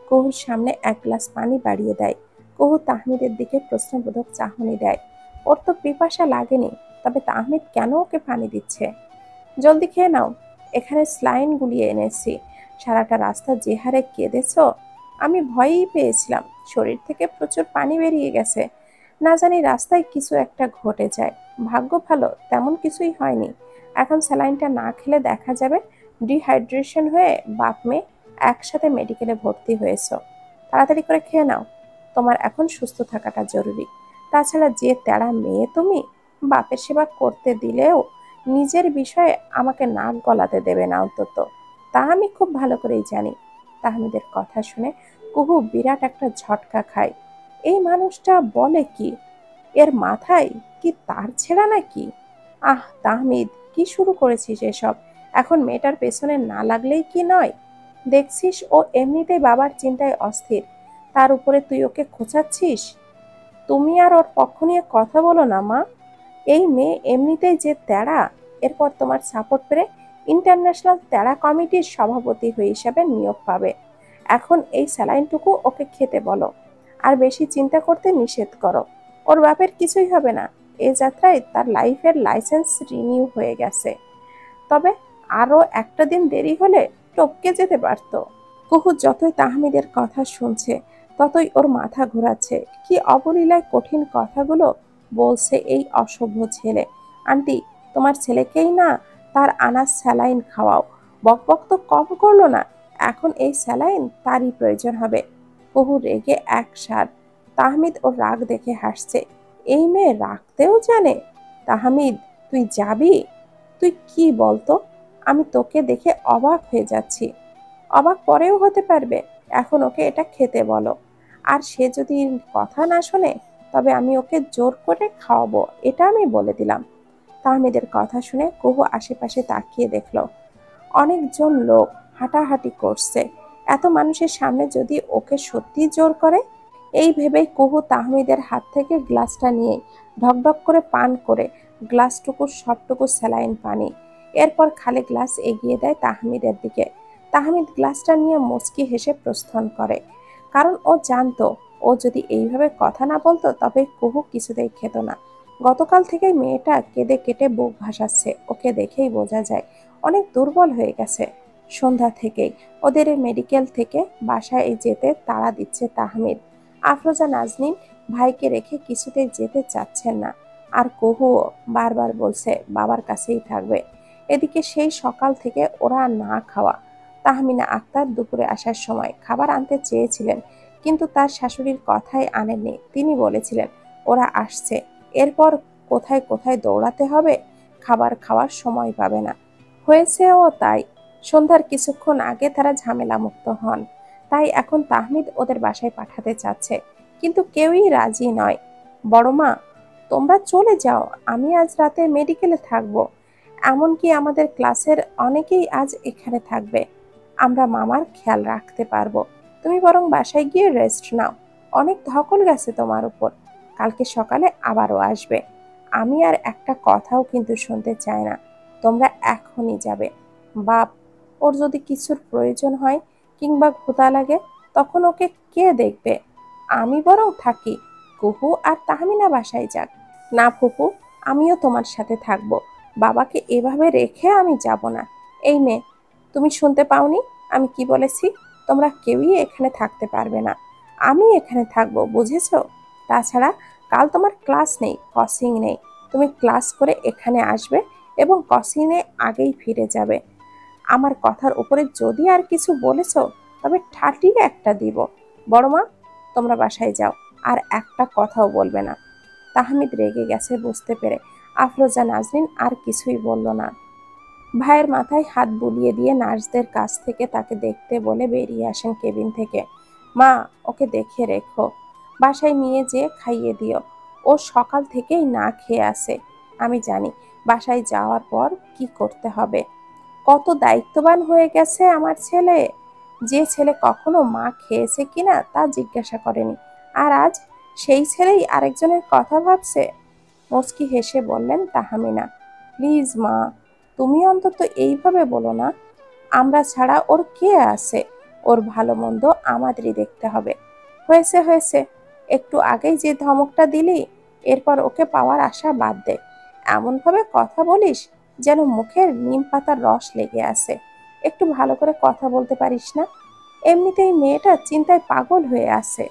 কুহুর সামনে এক গ্লাস পানি বাড়িয়ে দেয়। কুহু তাহমিদের দিকে প্রশ্নবোধক চাহনি দেয়। ওর তো পিপাসা লাগেনি, তবে তাহমিদ কেন ওকে পানি দিচ্ছে? জলদি খেয়ে নাও, এখানে স্লাইন গুলিয়ে এনেছি। সারাটা রাস্তা যে হারে কেঁদেছ, আমি ভয়ই পেয়েছিলাম। শরীর থেকে প্রচুর পানি বেরিয়ে গেছে। না জানি রাস্তায় কিছু একটা ঘটে যায়। ভাগ্য ভালো তেমন কিছুই হয়নি। এখন স্যালাইনটা না খেলে দেখা যাবে ডিহাইড্রেশন হয়ে বাপ মেয়ে একসাথে মেডিকেলে ভর্তি হয়েছ। তাড়াতাড়ি করে খেয়ে নাও, তোমার এখন সুস্থ থাকাটা জরুরি। তাছাড়া যে তেড়া মেয়ে তুমি, বাপের সেবা করতে দিলেও নিজের বিষয়ে আমাকে নাক গলাতে দেবে না অন্তত, তা আমি খুব ভালো করেই জানি। তাহমিদের কথা শুনে কুহু বিরাট একটা ঝটকা খায়। এই মানুষটা বলে কি? এর মাথায় কি তার ছেঁড়া নাকি? আহ তাহমিদ, কি শুরু করেছিস এসব? এখন মেয়েটার পেছনে না লাগলেই কি নয়? দেখছিস ও এমনিতেই বাবার চিন্তায় অস্থির, তার উপরে তুই ওকে খোঁচাচ্ছিস। তুমি আর ওর পক্ষ নিয়ে কথা বলো না মা। এই মেয়ে এমনিতেই যে তেড়া, এরপর তোমার সাপোর্ট পেলে ইন্টারন্যাশনাল তেড়া কমিটির সভাপতি হয়ে হিসাবে নিয়োগ পাবে। এখন এই স্যালাইনটুকু ওকে খেতে বলো, আর বেশি চিন্তা করতে নিষেধ করো। ওর বাপের কিছুই হবে না, এ যাত্রায় তার লাইফের লাইসেন্স রিনিউ হয়ে গেছে। তবে আরও একটা দিন দেরি হলে টপকে যেতে পারত। কুহু যতই তাহমিদের কথা শুনছে ততই ওর মাথা ঘোরাচ্ছে। কি অবলীলায় কঠিন কথাগুলো বলছে এই অসভ্য ছেলে। আন্টি, তোমার ছেলেকেই না তার আনা স্যালাইন খাওয়াও। বকবক তো কম করলো না, এখন এই স্যালাইন তারই প্রয়োজন হবে। কুহু রেগে একসার। তাহমিদ ওর রাগ দেখে হাসছে। এই মেয়ে রাখতেও জানে। তাহমিদ, তুই যাবি? তুই কি বলতো, আমি তোকে দেখে অবাক হয়ে যাচ্ছি। অবাক পরেও হতে পারবে, এখন ওকে এটা খেতে বলো। আর সে যদি কথা না শোনে তবে আমি ওকে জোর করে খাওয়াবো, এটা আমি বলে দিলাম। তাহমিদের কথা শুনে কুহু আশেপাশে তাকিয়ে দেখলো অনেকজন লোক হাঁটাহাঁটি করছে। এত মানুষের সামনে যদি ওকে সত্যি জোর করে, এই ভেবেই কুহু তাহমিদের হাত থেকে গ্লাসটা নিয়ে ঢকঢক করে পান করে গ্লাসটুকু সবটুকু স্যালাইন পানি। এরপর খালি গ্লাস এগিয়ে দেয় তাহমিদের দিকে। তাহমিদ গ্লাসটা নিয়ে মুচকি হেসে প্রস্থান করে, কারণ ও জানতো ও যদি এইভাবে কথা না বলতো তবে কুহু কিছুতেই খেত না। গতকাল থেকেই মেয়েটা কেঁদে কেটে বুক ভাসাচ্ছে, ওকে দেখেই বোঝা যায় অনেক দুর্বল হয়ে গেছে। সন্ধ্যা থেকেই ওদের মেডিকেল থেকে বাসায় যেতে তাড়া দিচ্ছে তাহমিদ। আফরোজা নাজনীন ভাইকে রেখে কিছুতেই যেতে চাচ্ছেন না, আর কুহুও বারবার বলছে বাবার কাছেই থাকবে। এদিকে সেই সকাল থেকে ওরা না খাওয়া। তাহমিনা আক্তার দুপুরে আসার সময় খাবার আনতে চেয়েছিলেন, কিন্তু তার শাশুড়ির কথাই আনেননি। তিনি বলেছিলেন ওরা আসছে, এরপর কোথায় কোথায় দৌড়াতে হবে, খাবার খাওয়ার সময় পাবে না। হয়েছেও তাই। সন্ধ্যার কিছুক্ষণ আগে তারা ঝামেলা মুক্ত হন। তাই এখন তাহমিদ ওদের বাসায় পাঠাতে চাচ্ছে, কিন্তু কেউই রাজি নয়। বড় মা, তোমরা চলে যাও, আমি আজ রাতে মেডিকেলে থাকবো। এমনকি আমাদের ক্লাসের অনেকেই আজ এখানে থাকবে। আমরা মামার খেয়াল রাখতে পারবো। তুমি বরং বাসায় গিয়ে রেস্ট নাও, অনেক ধকল গেছে তোমার উপর। কালকে সকালে আবারও আসবে। আমি আর একটা কথাও কিন্তু শুনতে চাই না, তোমরা এখনই যাবে। বাপ, ওর যদি কিছুর প্রয়োজন হয় কিংবা ক্ষুধা লাগে তখন ওকে কে দেখবে? আমি বরং থাকি, কুহু আর তাহমিনা বাসায় যাক। না ফুপু, আমিও তোমার সাথে থাকবো। বাবাকে এভাবে রেখে আমি যাব না। এই মেয়ে, তুমি শুনতে পাওনি আমি কি বলেছি? তোমরা কেউই এখানে থাকতে পারবে না, আমি এখানে থাকবো, বুঝেছো? তাছাড়া কাল তোমার ক্লাস নেই, কোচিং নেই। তুমি ক্লাস করে এখানে আসবে এবং কোচিংয়ে আগেই ফিরে যাবে। আমার কথার উপরে যদি আর কিছু বলেছো তবে ঠাটিয়ে একটা দিব। বড় মা, তোমরা বাসায় যাও, আর একটা কথাও বলবে না। তাহমিদ রেগে গেছে বুঝতে পেরে আফরোজা নাজনীন আর কিছুই বলল না। ভাইয়ের মাথায় হাত বুলিয়ে দিয়ে নার্সদের কাছ থেকে তাকে দেখতে বলে বেরিয়ে আসেন কেবিন থেকে। মা, ওকে দেখে রেখো, বাসায় নিয়ে যেয়ে খাইয়ে দিও। ও সকাল থেকেই না খেয়ে আসে। আমি জানি বাসায় যাওয়ার পর কি করতে হবে। কত দায়িত্ববান হয়ে গেছে আমার ছেলে, যে ছেলে কখনো মা খেয়েছে কিনা তা জিজ্ঞাসা করেনি, আর আজ সেই ছেলেই আরেকজনের কথা ভাবছে। মুচকি হেসে বললেন তাহমিনা, প্লিজ মা, তুমি অন্তত এইভাবে বলো না। আমরা ছাড়া ওর কে আছে? ওর ভালো মন্দ আমাদেরই দেখতে হবে। হয়েছে হয়েছে, একটু আগেই যে ধমকটা দিলি, এরপর ওকে পাওয়ার আশা বাদ দে। এমনভাবে কথা বলিস যেন মুখের নিম পাতার রস লেগে আছে। একটু ভালো করে কথা বলতে পারিস না? এমনিতেই মেয়েটা চিন্তায় পাগল হয়ে আছে।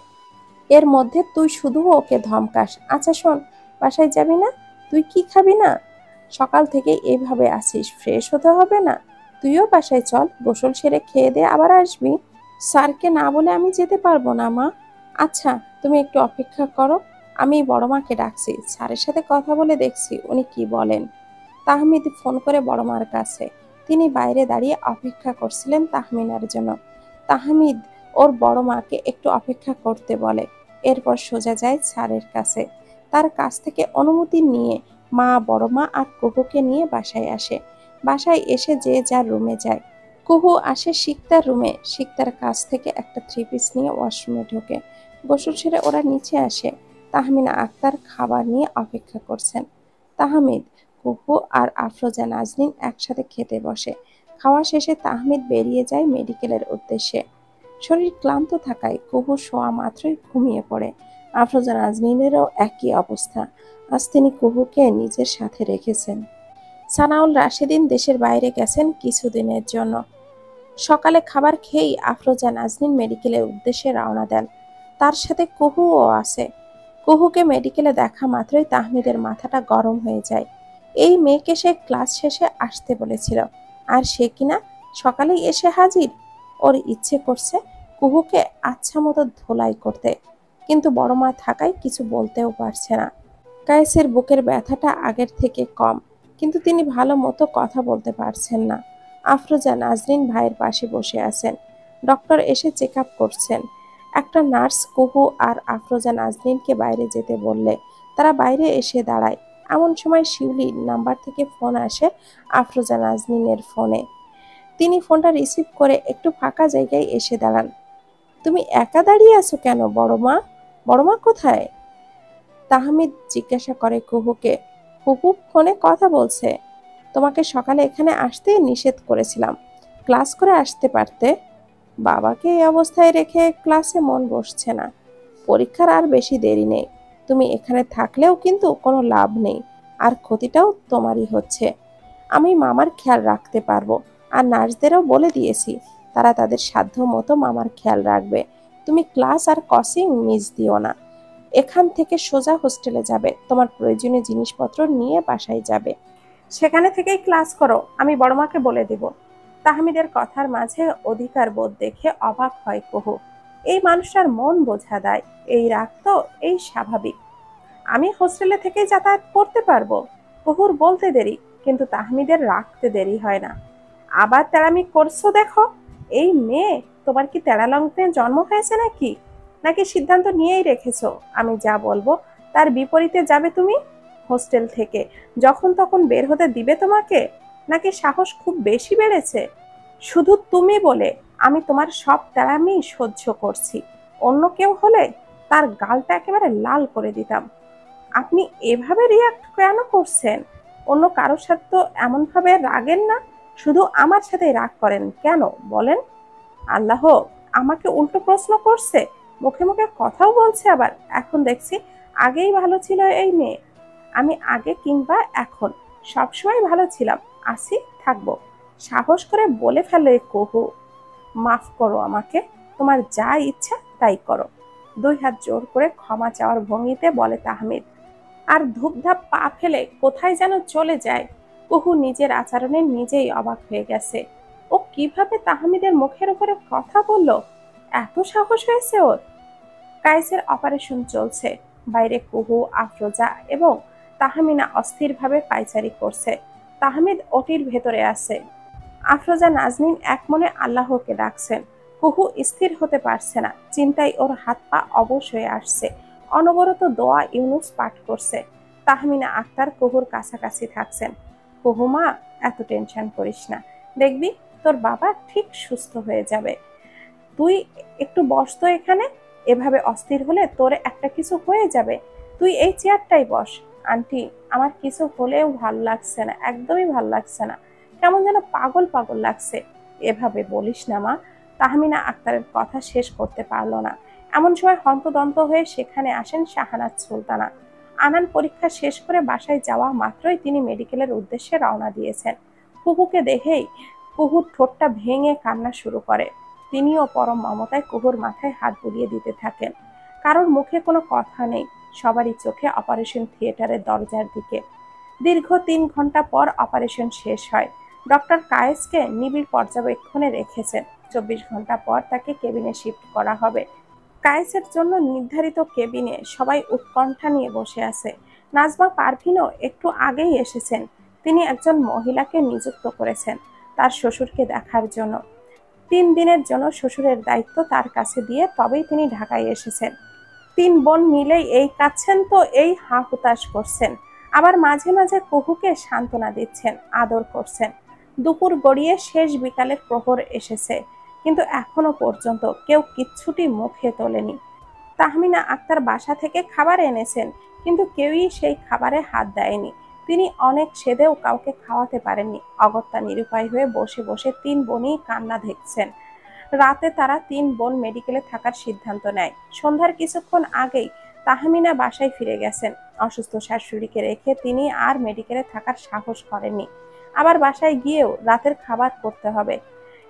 এর মধ্যে তুই শুধু ওকে ধমকাস। আচ্ছা শোন, বাসায় যাবি না? তুই কি খাবি না? সকাল থেকে এইভাবে আসিস, ফ্রেশ হতে হবে না? তুইও বাসায় চল, গোসল সেরে খেয়ে দে আবার আসবি। স্যারকে না বলে আমি যেতে পারবো না মা। আচ্ছা, তুমি একটু অপেক্ষা করো, আমি বড় মাকে ডাকছি, স্যারের সাথে কথা বলে দেখছি উনি কি বলেন। তাহমিদ ফোন করে বড় মার কাছে। তিনি বাইরে দাঁড়িয়ে অপেক্ষা করছিলেন তাহমিনার জন্য। তাহমিদ ওর বড় মাকে একটু অপেক্ষা করতে বলে। এরপর সোজা যায় স্যারের কাছে। তার কাছ থেকে অনুমতি নিয়ে মা, বড় মা আর কুহুকে নিয়ে বাসায় আসে। বাসায় এসে যে যার রুমে যায়। কুহু আসে শিকদার রুমে। শিকদার কাছ থেকে একটা থ্রি পিস নিয়ে ওয়াশরুমে ঢোকে। গোসল সেরে ওরা নিচে আসে। তাহমিনা আক্তার খাবার নিয়ে অপেক্ষা করছেন। তাহমিদ, কুহু আর আফরোজা নাজনীন একসাথে খেতে বসে। খাওয়া শেষে তাহমিদ বেরিয়ে যায় মেডিকেলের উদ্দেশ্যে। শরীর ক্লান্ত থাকায় কুহু শোয়া মাত্রই ঘুমিয়ে পড়ে। আফরোজা নাজনীনেরও একই অবস্থা। আজ তিনি কুহুকে নিজের সাথে রেখেছেন। সানাউল রাশেদিন দেশের বাইরে গেছেন কিছুদিনের জন্য। সকালে খাবার খেয়েই আফরোজা নাজনীন মেডিকেলের উদ্দেশ্যে রওনা দেন। তার সাথে কুহুও আছে। কুহুকে মেডিকেলে দেখা মাত্রই তাহমিদের মাথাটা গরম হয়ে যায়। এই মেয়েকে সে ক্লাস শেষে আসতে বলেছিল, আর সে কিনা সকালেই এসে হাজির। ওর ইচ্ছে করছে কুহুকে আচ্ছা মতো ধোলাই করতে, কিন্তু বড় মা থাকায় কিছু বলতেও পারছে না। কায়েসের বুকের ব্যথাটা আগের থেকে কম, কিন্তু তিনি ভালো মতো কথা বলতে পারছেন না। আফরোজা নাজনীন ভাইয়ের পাশে বসে আছেন। ডক্টর এসে চেক আপ করছেন। একটা নার্স কুহু আর আফরোজা নাজনীনকে বাইরে যেতে বললে তারা বাইরে এসে দাঁড়ায়। এমন সময় শিউলির নাম্বার থেকে ফোন আসে আফরোজা নাজনীনের ফোনে। তিনি ফোনটা রিসিভ করে একটু ফাঁকা জায়গায় এসে দাঁড়ান। তুমি একা দাঁড়িয়ে আছো কেন বড় মা? বড় মা কোথায়? তাহমিদ জিজ্ঞাসা করে কুহুকে। কুহু ফোনে কথা বলছে। তোমাকে সকালে এখানে আসতে নিষেধ করেছিলাম, ক্লাস করে আসতে পারতে। বাবাকে এই অবস্থায় রেখে ক্লাসে মন বসছে না। পরীক্ষার আর বেশি দেরি নেই। তুমি এখানে থাকলেও কিন্তু কোনো লাভ নেই, আর ক্ষতিটাও তোমারই হচ্ছে। আমি মামার খেয়াল রাখতে পারবো, আর নার্সদেরও বলে দিয়েছি তারা তাদের সাধ্য মতো মামার খেয়াল রাখবে। তুমি ক্লাস আর কোচিং মিস দিও না। এখান থেকে সোজা হোস্টেলে যাবে, তোমার প্রয়োজনীয় জিনিসপত্র নিয়ে বাসায় যাবে, সেখানে থেকেই ক্লাস করো, আমি বড়মাকে বলে দেব। তাহমিদের কথার মাঝে অধিকার বোধ দেখে অবাক হয় কুহু। এই মানুষটার মন বোঝা দেয়, এই রাগ তো এই স্বাভাবিক। আমি হোস্টেলে থেকেই যাতায়াত করতে পারবো। কুহুর বলতে দেরি, কিন্তু তাহমিদের রাখতে দেরি হয় না। আবার তেড়ামি করছো দেখো। এই মেয়ে, তোমার কি তেড়া লগ্নে জন্ম হয়েছে নাকি? নাকি সিদ্ধান্ত নিয়েই রেখেছো আমি যা বলবো তার বিপরীতে যাবে তুমি? হোস্টেল থেকে যখন তখন বের হতে দিবে তোমাকে? নাকি সাহস খুব বেশি বেড়েছে? শুধু তুমি বলে আমি তোমার সব তেড়ামি সহ্য করছি। অন্য কেউ হলে তার গালটা একেবারে লাল করে দিতাম। আপনি এভাবে রিয়াক্ট কেন করছেন? অন্য কারোর সাথে তো এমনভাবে রাগেন না, শুধু আমার সাথে রাগ করেন কেন বলেন? আল্লাহ, আমাকে উল্টো প্রশ্ন করছে, মুখে মুখে কথাও বলছে আবার। এখন দেখছি আগেই ভালো ছিল এই মেয়ে। আমি আগে কিংবা এখন সবসময় ভালো ছিলাম, আছি, থাকবো। সাহস করে বলে ফেলে কুহু। মাফ করো আমাকে, তোমার যা ইচ্ছা তাই করো। দুই হাত জোর করে ক্ষমা চাওয়ার ভঙ্গিতে বলে তাহমিদ, আর ধূপধাপ পা ফেলে কোথায় যেন চলে যায়। কুহু নিজের আচরণে নিজেই অবাক হয়ে গেছে। ও কিভাবে তাহমিদের মুখের উপরে কথা বলল? এত সাহস হয়েছে ওর! কায়েসের অপারেশন চলছে। বাইরে কুহু, আফরোজা এবং তাহমিনা অস্থিরভাবে পায়চারি করছে। তাহমিদ ওটির ভেতরে আছে। আফরোজা নাজনীন একমনে আল্লাহকে ডাকছেন। কুহু স্থির হতে পারছে না, চিন্তায় ওর হাত পা অবশ হয়ে আসছে। অনবরত দোয়া ইউনুস পাঠ করছে। তাহমিনা আক্তার কুহুর কাছাকাছি থাকছেন। কুহু মা, এত টেনশন করিস না, দেখবি তোর বাবা ঠিক সুস্থ হয়ে যাবে। তুই একটু বস তো এখানে। এভাবে অস্থির হলে তোর একটা কিছু হয়ে যাবে। তুই এই চেয়ারটাই বস। আন্টি, আমার কিছু হলেও ভাল লাগছে না, একদমই ভাল লাগছে না, কেমন যেন পাগল পাগল লাগছে। এভাবে বলিস না মা। তাহমিনা আক্তারের কথা শেষ করতে পারলো না। এমন সময় হন্তদন্ত হয়ে সেখানে আসেন শাহানাজ সুলতানা। আনান পরীক্ষা শেষ করে বাসায় যাওয়া মাত্রই তিনি মেডিকেলের উদ্দেশ্যে রওনা দিয়েছেন। কুহুকে দেখেই কুহুর ঠোঁটটা ভেঙে কান্না শুরু করে। তিনিও পরম মমতায় কুহুর মাথায় হাত বুলিয়ে দিতে থাকেন। কারোর মুখে কোনো কথা নেই, সবারই চোখে অপারেশন থিয়েটারের দরজার দিকে। দীর্ঘ 3 ঘন্টা পর অপারেশন শেষ হয়। ডক্টর কায়েসকে নিবিড় পর্যবেক্ষণে রেখেছেন। 24 ঘন্টা পর তাকে কেবিনে শিফট করা হবে। কায়েসের জন্য নির্ধারিত কেবিনে সবাই উৎকণ্ঠা নিয়ে বসে আছে। নাজমা পারভিনও একটু আগেই এসেছেন। তিনি একজন মহিলাকে নিযুক্ত করেছেন তার শ্বশুরকে দেখার জন্য। 3 দিনের জন্য শ্বশুরের দায়িত্ব তার কাছে দিয়ে তবেই তিনি ঢাকায় এসেছেন। 3 বোন মিলেই এই কাচ্ছেন তো এই হা হুতাশ করছেন, আবার মাঝে মাঝে কুহুকে সান্ত্বনা দিচ্ছেন, আদর করছেন। দুপুর গড়িয়ে শেষ বিকালের প্রহর এসেছে, কিন্তু এখনো পর্যন্ত কেউ কিচ্ছুটি মুখে তোলেনি। তাহমিনা আক্তার বাসা থেকে খাবার এনেছেন, কিন্তু কেউই সেই খাবারে হাত দেয়নি। তিনি অনেক সেদেও কাউকে খাওয়াতে পারেননি। অগত্যা নিরুপায় হয়ে বসে বসে 3 বোনই কান্না দেখছেন। রাতে তারা 3 বোন মেডিকেলে থাকার সিদ্ধান্ত নেয়। সন্ধ্যার কিছুক্ষণ আগেই তাহমিনা বাসায় ফিরে গেছেন। অসুস্থ শাশুড়িকে রেখে তিনি আর মেডিকেলে থাকার সাহস করেননি। আবার বাসায় গিয়েও রাতের খাবার করতে হবে,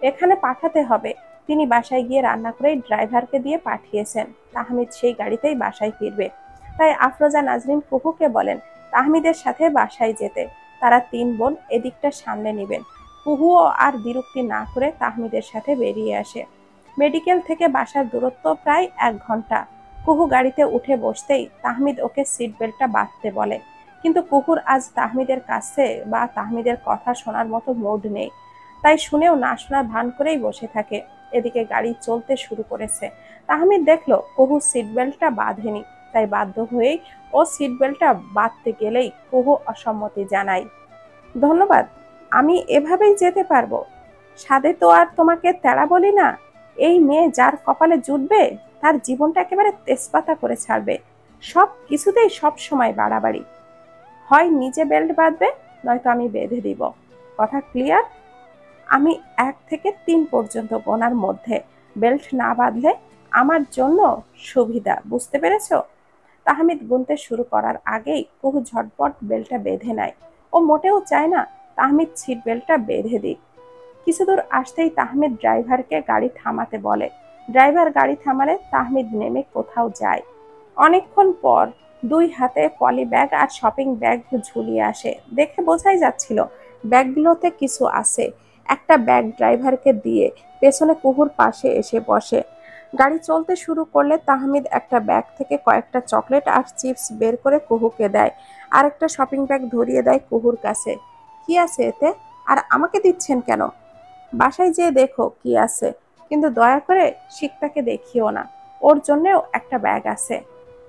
এখানে পাঠাতে হবে। তিনি বাসায় গিয়ে রান্না করে ড্রাইভারকে দিয়ে পাঠিয়েছেন। তাহমিদ সেই গাড়িতেই বাসায় ফিরবে। তাই আফরোজা নাজরিন কুহুকে বলেন তাহমিদের সাথে বাসায় যেতে। তারা 3 বোন এদিকটা সামলে নেবেন। কুহুও আর বিরক্তি না করে তাহমিদের সাথে বেরিয়ে আসে। মেডিকেল থেকে বাসার দূরত্ব প্রায় 1 ঘন্টা। কুহু গাড়িতে উঠে বসতেই তাহমিদ ওকে সিট বেল্টটা বাঁধতে বলে, কিন্তু কুহুর আজ তাহমিদের কাছে বা তাহমিদের কথা শোনার মতো মুড নেই। তাই শুনেও না শোনার ভান করেই বসে থাকে। এদিকে গাড়ি চলতে শুরু করেছে। তাহমিদ দেখলো কুহু সিট বেল্টটা বাঁধেনি, তাই বাধ্য হয়েই ও সিট বেল্টটা বাঁধতে গেলেই কুহু অসম্মতি জানায়। ধন্যবাদ, আমি এভাবেই যেতে পারবো। সাধে তো আর তোমাকে তেড়া বলি না। এই মেয়ে যার কপালে জুটবে তার জীবনটা একেবারে তেজপাতা করে ছাড়বে। সব কিছুতেই সব সময় বাড়াবাড়ি। হয় নিজে বেল্ট বাঁধবে, নয়তো আমি বেঁধে দিব। কথা ক্লিয়ার? আমি 1 থেকে 3 পর্যন্ত গোনার মধ্যে বেল্ট না বাঁধলে আমার জন্য সুবিধা, বুঝতে পেরেছো? তাহমিদ গুনতে শুরু করার আগেই কুহু ঝটপট বেল্টটা বেঁধে নেয়। ও মোটেও চায় না তাহমিদ সিট বেল্টটা বেঁধে দিক। কিছু দূর আসতেই তাহমিদ ড্রাইভারকে গাড়ি থামাতে বলে। ড্রাইভার গাড়ি থামালে তাহমিদ নেমে কোথাও যায়। অনেকক্ষণ পর 2 হাতে পলি ব্যাগ আর শপিং ব্যাগ ঝুলিয়ে আসে। দেখে বোঝাই যাচ্ছিল ব্যাগগুলোতে কিছু আছে। একটা ব্যাগ ড্রাইভারকে দিয়ে পেছনে কুহুর পাশে এসে বসে। গাড়ি চলতে শুরু করলে তাহমিদ একটা ব্যাগ থেকে কয়েকটা চকলেট আর চিপস বের করে কুহুকে দেয়। আর একটা শপিং ব্যাগ ধরিয়ে দেয় কুহুর কাছে। কি আছে এতে, আর আমাকে দিচ্ছেন কেন? বাসায় যেয়ে দেখো কি আছে, কিন্তু দয়া করে শিকতাকে দেখিও না। ওর জন্যও একটা ব্যাগ আছে।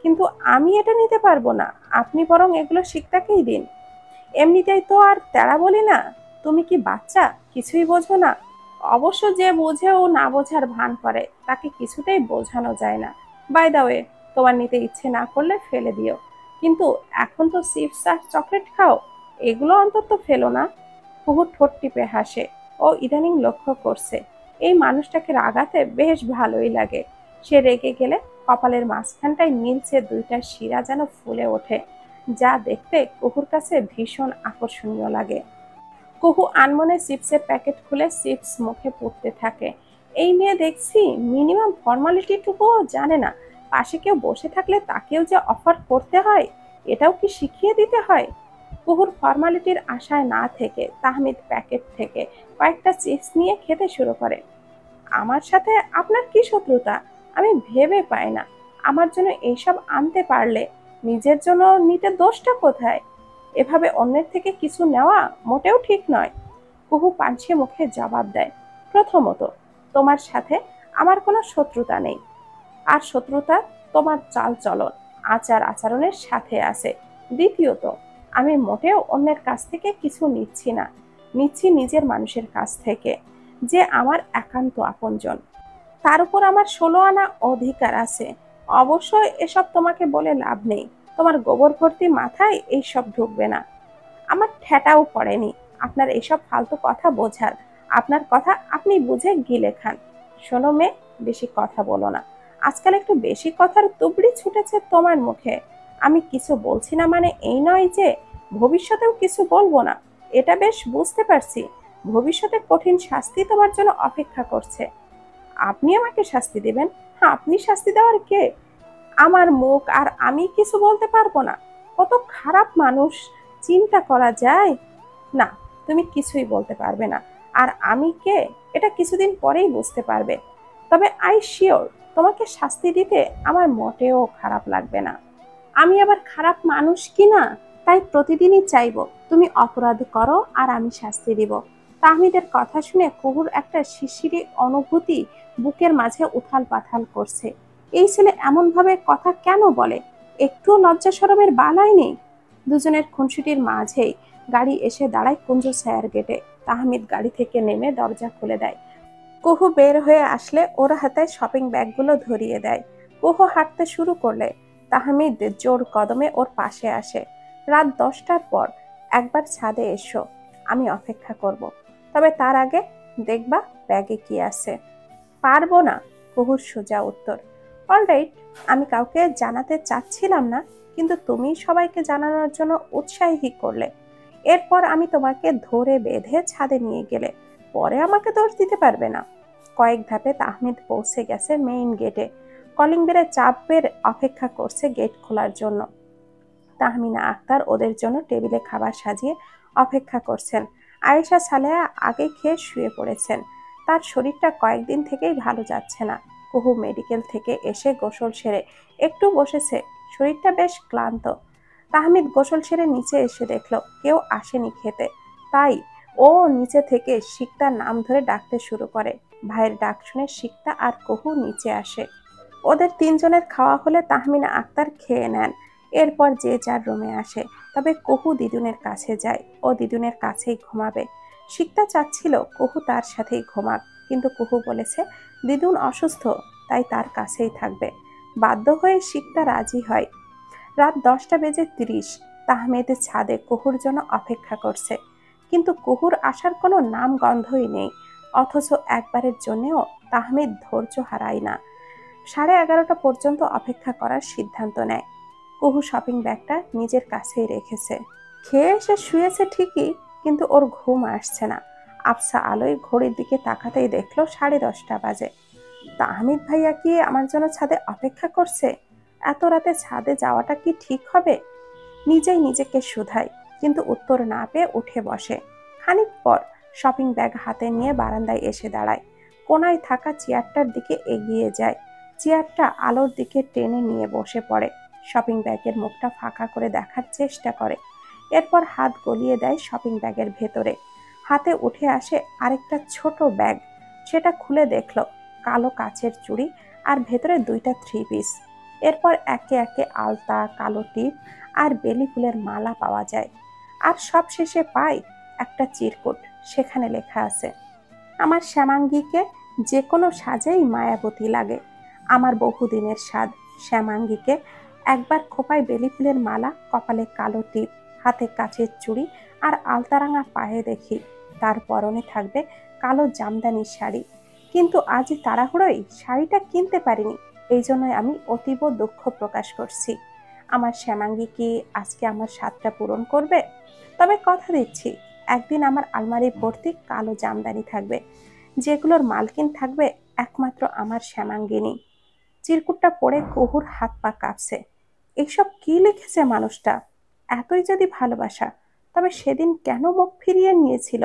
কিন্তু আমি এটা নিতে পারবো না, আপনি বরং এগুলো শিকতাকেই দিন। এমনিতেই তো আর তেড়া বলি না। তুমি কি বাচ্চা, কিছুই বোঝো না? অবশ্য যে বোঝে ও না বোঝার ভান করে, তাকে কিছুতেই বোঝানো যায় না। বাই দা ওয়ে, তোমার নিতে ইচ্ছে না করলে ফেলে দিও, কিন্তু এখন তো চিপস আর চকলেট খাও, এগুলো অন্তত ফেলো না। কুহু ঠোঁট টিপে হাসে। ও ইদানিং লক্ষ্য করছে এই মানুষটাকে রাগাতে বেশ ভালোই লাগে। সে রেগে গেলে কপালের মাঝখানটায় নীলচে 2টা শিরা যেন ফুলে ওঠে, যা দেখতে কুহুর কাছে ভীষণ আকর্ষণীয় লাগে। কুহু আনমনে চিপসের প্যাকেট খুলে চিপস মুখে পুড়তে থাকে। এই মেয়ে দেখছি মিনিমাম ফর্মালিটিটুকুও জানে না। পাশে কেউ বসে থাকলে তাকেও যে অফার করতে হয়, এটাও কি শিখিয়ে দিতে হয়? কুহুর ফর্মালিটির আশায় না থেকে তাহমিদ প্যাকেট থেকে কয়েকটা চিপস নিয়ে খেতে শুরু করে। আমার সাথে আপনার কি শত্রুতা? আমি ভেবে পাই না। আমার জন্য এইসব আনতে পারলে নিজের জন্য নিতে দোষটা কোথায়? এভাবে অন্যের থেকে কিছু নেওয়া মোটেও ঠিক নয়। কুহু পাঞ্ছে মুখে জবাব দেয়। প্রথমত, তোমার সাথে আমার কোনো শত্রুতা নেই। আর শত্রুতা তোমার চালচলন, আচার আচরণের সাথে আছে। দ্বিতীয়ত, আমি মোটেও অন্যের কাছ থেকে কিছু নিচ্ছি না। নিচ্ছি নিজের মানুষের কাছ থেকে, যে আমার একান্ত আপনজন। তার উপর আমার 16 আনা অধিকার আছে। অবশ্যই এসব তোমাকে বলে লাভ নেই। তোমার গোবর ভর্তি মাথায় এইসব ঢুকবে না। আমার ঠেটাও পড়েনি আপনার এসব ফালতু কথা বোঝার। আপনার কথা আপনি বুঝে গিলে খান। শোনো মেয়ে, বেশি কথা বলো না। আজকাল একটু বেশি কথার তুবড়ি ছুটেছে তোমার মুখে। আমি কিছু বলছি না মানে এই নয় যে ভবিষ্যতেও কিছু বলবো না। এটা বেশ বুঝতে পারছি। ভবিষ্যতে কঠিন শাস্তি তোমার জন্য অপেক্ষা করছে। আপনি আমাকে শাস্তি দিবেন? হ্যাঁ, আপনি শাস্তি দেওয়ার কে? আমার মুখ আর আমি কিছু বলতে পারবো না? কত খারাপ মানুষ, চিন্তা করা যায় না। তুমি কিছুই বলতে পারবে না, আর আমি কে এটা কিছুদিন পরেই বুঝতে পারবে। তবে আই শিওর তোমাকে শাস্তি দিতে আমার মোটেও খারাপ লাগবে না। আমি আবার খারাপ মানুষ কি না, তাই প্রতিদিনই চাইবো তুমি অপরাধ করো আর আমি শাস্তি দিব। তাহমিদের কথা শুনে কুহুর একটা শিরশিরি অনুভূতি বুকের মাঝে উথাল পাথাল করছে। এই ছেলে এমন ভাবে কথা কেন বলে? একটুও লজ্জা শরমের বালাই নেই। দুজনের খুনসুটির মাঝেই গাড়ি এসে দাঁড়ায় কুঞ্জ ছায়ার গেটে। তাহমিদ গাড়ি থেকে নেমে দরজা খুলে দেয়। কুহু বের হয়ে আসলে ওর হাতে শপিং ব্যাগগুলো ধরিয়ে দেয়। কুহু হাঁটতে শুরু করলে তাহমিদ জোর কদমে ওর পাশে আসে। রাত 10টার পর একবার ছাদে এসো, আমি অপেক্ষা করব। তবে তার আগে দেখবা ব্যাগে কি আছে। পারবো না, কুহুর সোজা উত্তর। অলরাইট, আমি কাউকে জানাতে চাচ্ছিলাম না, কিন্তু তুমি সবাইকে জানানোর জন্য উৎসাহী করলে। এরপর আমি তোমাকে ধরে বেঁধে ছাদে নিয়ে গেলে পরে আমাকে দোষ দিতে পারবে না। কয়েক ধাপে তাহমিদ পৌঁছে গেছে মেইন গেটে। কলিং বেলে চাপের অপেক্ষা করছে গেট খোলার জন্য। তাহমিনা আক্তার ওদের জন্য টেবিলে খাবার সাজিয়ে অপেক্ষা করছেন। আয়েশা সালেহা আগে খেয়ে শুয়ে পড়েছেন। তার শরীরটা কয়েকদিন থেকেই ভালো যাচ্ছে না। কুহু মেডিকেল থেকে এসে গোসল সেরে একটু বসেছে, শরীরটা বেশ ক্লান্ত। তাহমিদ গোসল সেরে নিচে এসে দেখলো কেউ আসেনি খেতে, তাই ও নিচে থেকে শিকতার নাম ধরে ডাকতে শুরু করে। ভাইয়ের ডাক শুনে শিকতা আর কুহু নিচে আসে। ওদের তিনজনের খাওয়া হলে তাহমিনা আক্তার খেয়ে নেন। এরপর যে যার রুমে আসে। তবে কুহু দিদুনের কাছে যায়, ও দিদুনের কাছেই ঘুমাবে। শিকতা চাচ্ছিল কুহু তার সাথেই ঘুমাক, কিন্তু কুহু বলেছে দিদুন অসুস্থ, তাই তার কাছেই থাকবে। বাধ্য হয়ে শিকতা রাজি হয়। রাত 10টা বেজে 30, তাহমেদ ছাদে কুহুর জন্য অপেক্ষা করছে, কিন্তু কুহুর আসার কোনো নাম গন্ধই নেই। অথচ একবারের জন্যেও তাহমিদ ধৈর্য হারায় না। 11:30 পর্যন্ত অপেক্ষা করার সিদ্ধান্ত নেয়। কুহু শপিং ব্যাগটা নিজের কাছেই রেখেছে। খেয়ে এসে শুয়েছে ঠিকই, কিন্তু ওর ঘুম আসছে না। আবছা আলোয় ঘড়ির দিকে তাকাতেই দেখলো 10:30 বাজে। তাহমিদ ভাইয়া কি আমার জন্য ছাদে অপেক্ষা করছে? এত রাতে ছাদে যাওয়াটা কি ঠিক হবে? নিজেই নিজেকে শুধায়, কিন্তু উত্তর না পেয়ে উঠে বসে। খানিক পর শপিং ব্যাগ হাতে নিয়ে বারান্দায় এসে দাঁড়ায়। কোনায় থাকা চেয়ারটার দিকে এগিয়ে যায়। চেয়ারটা আলোর দিকে টেনে নিয়ে বসে পড়ে। শপিং ব্যাগের মুখটা ফাঁকা করে দেখার চেষ্টা করে। এরপর হাত গলিয়ে দেয় শপিং ব্যাগের ভেতরে। হাতে উঠে আসে আরেকটা ছোট ব্যাগ। সেটা খুলে দেখলো কালো কাচের চুড়ি আর ভেতরে 2টা 3 পিস। এরপর একে একে আলতা, কালো টিপ আর বেলি ফুলের মালা পাওয়া যায়। আর সব শেষে পাই একটা চিরকুট। সেখানে লেখা আছে, আমার শ্যামাঙ্গীকে যে কোনো সাজেই মায়াবতী লাগে। আমার বহুদিনের স্বাদ শ্যামাঙ্গীকে একবার খোপায় বেলি ফুলের মালা, কপালে কালো টিপ, হাতে কাচের চুড়ি আর আলতারাঙা পায়ে দেখি। তার পরনে থাকবে কালো জামদানি শাড়ি। কিন্তু আজ তাড়াহুড়োয় শাড়িটা কিনতে পারিনি, এই জন্যই আমি অতীব দুঃখ প্রকাশ করছি। আমার শ্যামাঙ্গী কি আজকে আমার স্বাদটা পূরণ করবে? তবে কথা দিচ্ছি, একদিন আমার আলমারি ভর্তি কালো জামদানি থাকবে, যেগুলোর মালকিন থাকবে একমাত্র আমার শ্যামাঙ্গিনী। চিরকুটটা পড়ে কুহুর হাত পা কাঁপছে। এইসব কি লিখেছে মানুষটা? এতই যদি ভালোবাসা, তবে সেদিন কেন মুখ ফিরিয়ে নিয়েছিল?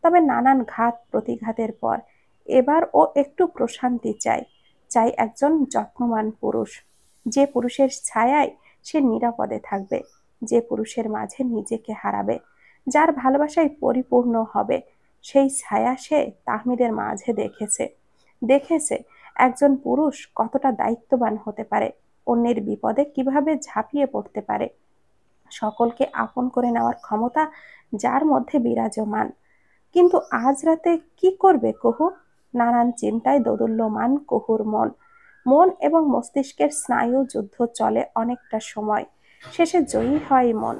তবে নানান ঘাত প্রতিঘাতের পর এবার ও একটু প্রশান্তি চায়। চাই একজন যত্নবান পুরুষ, যে পুরুষের ছায়ায় সে নিরাপদে থাকবে, যে পুরুষের মাঝে নিজেকে হারাবে, যার ভালোবাসায় পরিপূর্ণ হবে। সেই ছায়া সে তাহমিদের মাঝে দেখেছে। দেখেছে একজন পুরুষ কতটা দায়িত্ববান হতে পারে, অন্যের বিপদে কিভাবে ঝাঁপিয়ে পড়তে পারে, সকলকে আপন করে নেওয়ার ক্ষমতা যার মধ্যে বিরাজমান। কিন্তু আজ রাতে কি করবে কুহু? নানান চিন্তায় দোদুল্যমান কুহুর মন। মন এবং মস্তিষ্কের স্নায়ু যুদ্ধ চলে অনেকটা সময়। শেষে জয়ী হয় মন,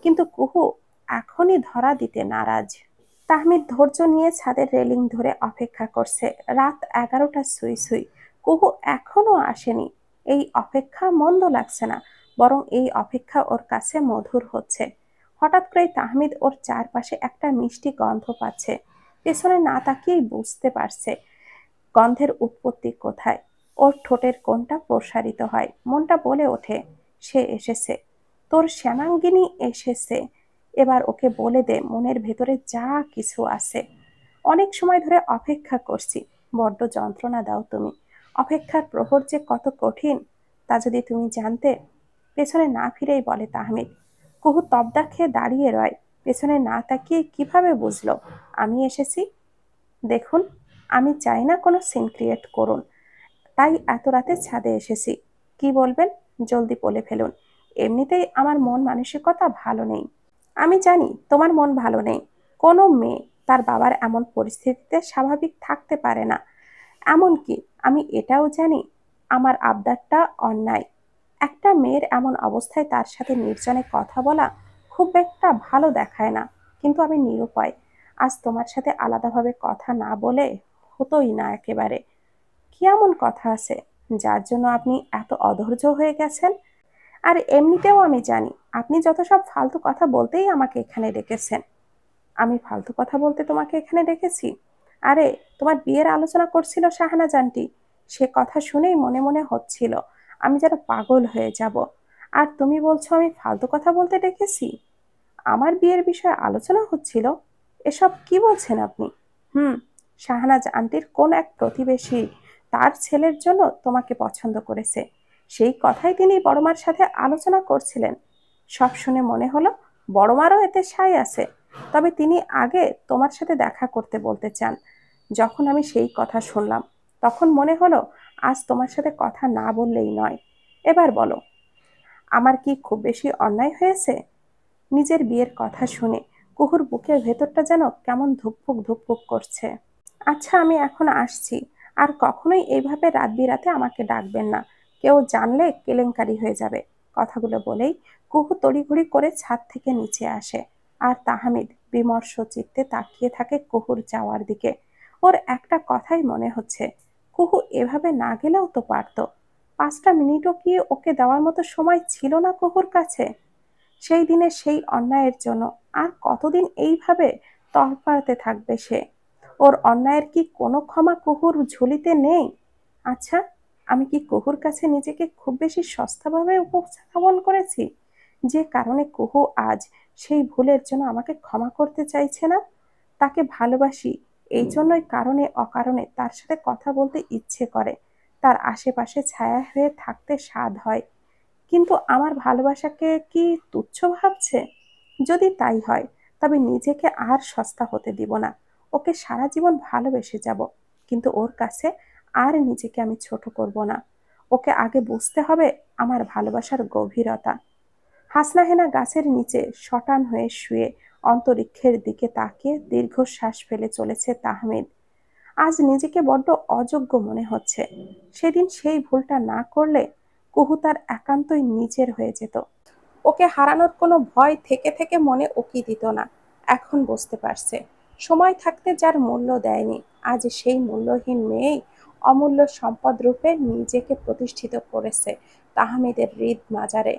কিন্তু কুহু এখনই ধরা দিতে নারাজ। তাহমিদ ধৈর্য নিয়ে ছাদের রেলিং ধরে অপেক্ষা করছে। রাত 11টা সুই সুই, কুহু এখনো আসেনি। এই অপেক্ষা মন্দ লাগছে না, বরং এই অপেক্ষা ওর কাছে মধুর হচ্ছে। হঠাৎ করে তাহমিদ ওর চারপাশে একটা মিষ্টি গন্ধ পাচ্ছে। পেছনে না তাকিয়েই বুঝতে পারছে গন্ধের উৎপত্তি কোথায়। ওর ঠোঁটের কোণটা প্রসারিত হয়, মনটা বলে ওঠে সে এসেছে, তোর শ্যামাঙ্গিনী এসেছে। এবার ওকে বলে দে মনের ভেতরে যা কিছু আছে। অনেক সময় ধরে অপেক্ষা করছি, বড্ড যন্ত্রণা দাও তুমি। অপেক্ষার প্রহর যে কত কঠিন তা যদি তুমি জানতে। পেছনে না ফিরেই বলে তাহমিদ। কুহু তবদা খেয়ে দাঁড়িয়ে রয়, পেছনে না তাকিয়ে কিভাবে বুঝলো আমি এসেছি। দেখুন, আমি চাই না কোনো সিন ক্রিয়েট করুন, তাই এত রাতে ছাদে এসেছি। কি বলবেন জলদি বলে ফেলুন। এমনিতেই আমার মন মানসিকতা ভালো নেই। আমি জানি তোমার মন ভালো নেই। কোনো মেয়ে তার বাবার এমন পরিস্থিতিতে স্বাভাবিক থাকতে পারে না। এমনকি আমি এটাও জানি আমার আবদারটা অন্যায়। একটা মেয়ের এমন অবস্থায় তার সাথে নির্জনে কথা বলা খুব একটা ভালো দেখায় না। কিন্তু আমি নিরুপায়। আজ তোমার সাথে আলাদাভাবে কথা না বলে হতোই না একেবারে। কি এমন কথা আছে যার জন্য আপনি এত অধৈর্য হয়ে গেছেন? আর এমনিতেও আমি জানি আপনি যত সব ফালতু কথা বলতেই আমাকে এখানে ডেকেছেন। আমি ফালতু কথা বলতে তোমাকে এখানে ডেকেছি? আরে, তোমার বিয়ের আলোচনা করছিল শাহানাজ আন্টি, সে কথা শুনেই মনে মনে হচ্ছিল আমি যেন পাগল হয়ে যাব। আর তুমি বলছো আমি ফালতু কথা বলতে ডেকেছি? আমার বিয়ের বিষয়ে আলোচনা হচ্ছিল? এসব কি বলছেন আপনি? হুম, শাহনাজ আন্টির কোন এক প্রতিবেশী তার ছেলের জন্য তোমাকে পছন্দ করেছে, সেই কথাই তিনি বড়মার সাথে আলোচনা করছিলেন। সব শুনে মনে হলো বড়মারও এতে সায় আছে, তবে তিনি আগে তোমার সাথে দেখা করতে বলতে চান। যখন আমি সেই কথা শুনলাম তখন মনে হলো আজ তোমার সাথে কথা না বললেই নয়। এবার বলো, আমার কি খুব বেশি অন্যায় হয়েছে? নিজের বিয়ের কথা শুনে কুহুর বুকের ভেতরটা যেন কেমন ধুকপুক ধুকপুক করছে। আচ্ছা, আমি এখন আসছি। আর কখনোই এইভাবে রাত বিরাতে আমাকে ডাকবেন না, কেউ জানলে কেলেঙ্কারি হয়ে যাবে। কথাগুলো বলেই কুহু তড়িঘড়ি করে ছাদ থেকে নিচে আসে। আর তাহমিদ বিমর্ষ চিত্তে তাকিয়ে থাকে কুহুর যাওয়ার দিকে। ওর একটা কথাই মনে হচ্ছে, কুহু এভাবে না গেলেও তো পারতো। 5টা মিনিটও কি ওকে দেওয়ার মতো সময় ছিল না কুহুর কাছে? সেই দিনের সেই অন্যায়ের জন্য আর কতদিন এইভাবে তড়পাড়তে থাকবে সে? ওর অন্যায়ের কি কোনো ক্ষমা কুহুর ঝুলিতে নেই? আচ্ছা, আমি কি কুহুর কাছে নিজেকে খুব বেশি সস্তাভাবে উপস্থাপন করেছি, যে কারণে কুহু আজ সেই ভুলের জন্য আমাকে ক্ষমা করতে চাইছে না? তাকে ভালোবাসি, এই জন্যই কারণে অকারণে তার সাথে কথা বলতে ইচ্ছে করে, তার আশেপাশে ছায়া হয়ে থাকতে স্বাদ হয়। কিন্তু আমার ভালোবাসাকে কি তুচ্ছ ভাবছে? যদি তাই হয় তবে নিজেকে আর সস্তা হতে দিব না। ওকে সারা জীবন ভালোবেসে যাব, কিন্তু ওর কাছে আর নিজেকে আমি ছোট করব না। ওকে আগে বুঝতে হবে আমার ভালোবাসার গভীরতা। হাসনাহেনা গাছের নিচে শটান হয়ে শুয়ে অন্তরিক্ষের দিকে তাকিয়ে দীর্ঘশ্বাস ফেলে চলেছে তাহমিদ। আজ নিজেকে বড্ড অযোগ্য মনে হচ্ছে। সেদিন সেই ভুলটা না করলে কুহু তার একান্তই নিজের হয়ে যেত। ওকে হারানোর কোনো ভয় থেকে থেকে মনে উকি দিত না। এখন বুঝতে পারছে, সময় থাকতে যার মূল্য দেয়নি, আজ সেই মূল্যহীন মেয়েই অমূল্য সম্পদ রূপে নিজেকে প্রতিষ্ঠিত করেছে তাহমিদের হৃদ মাজারে।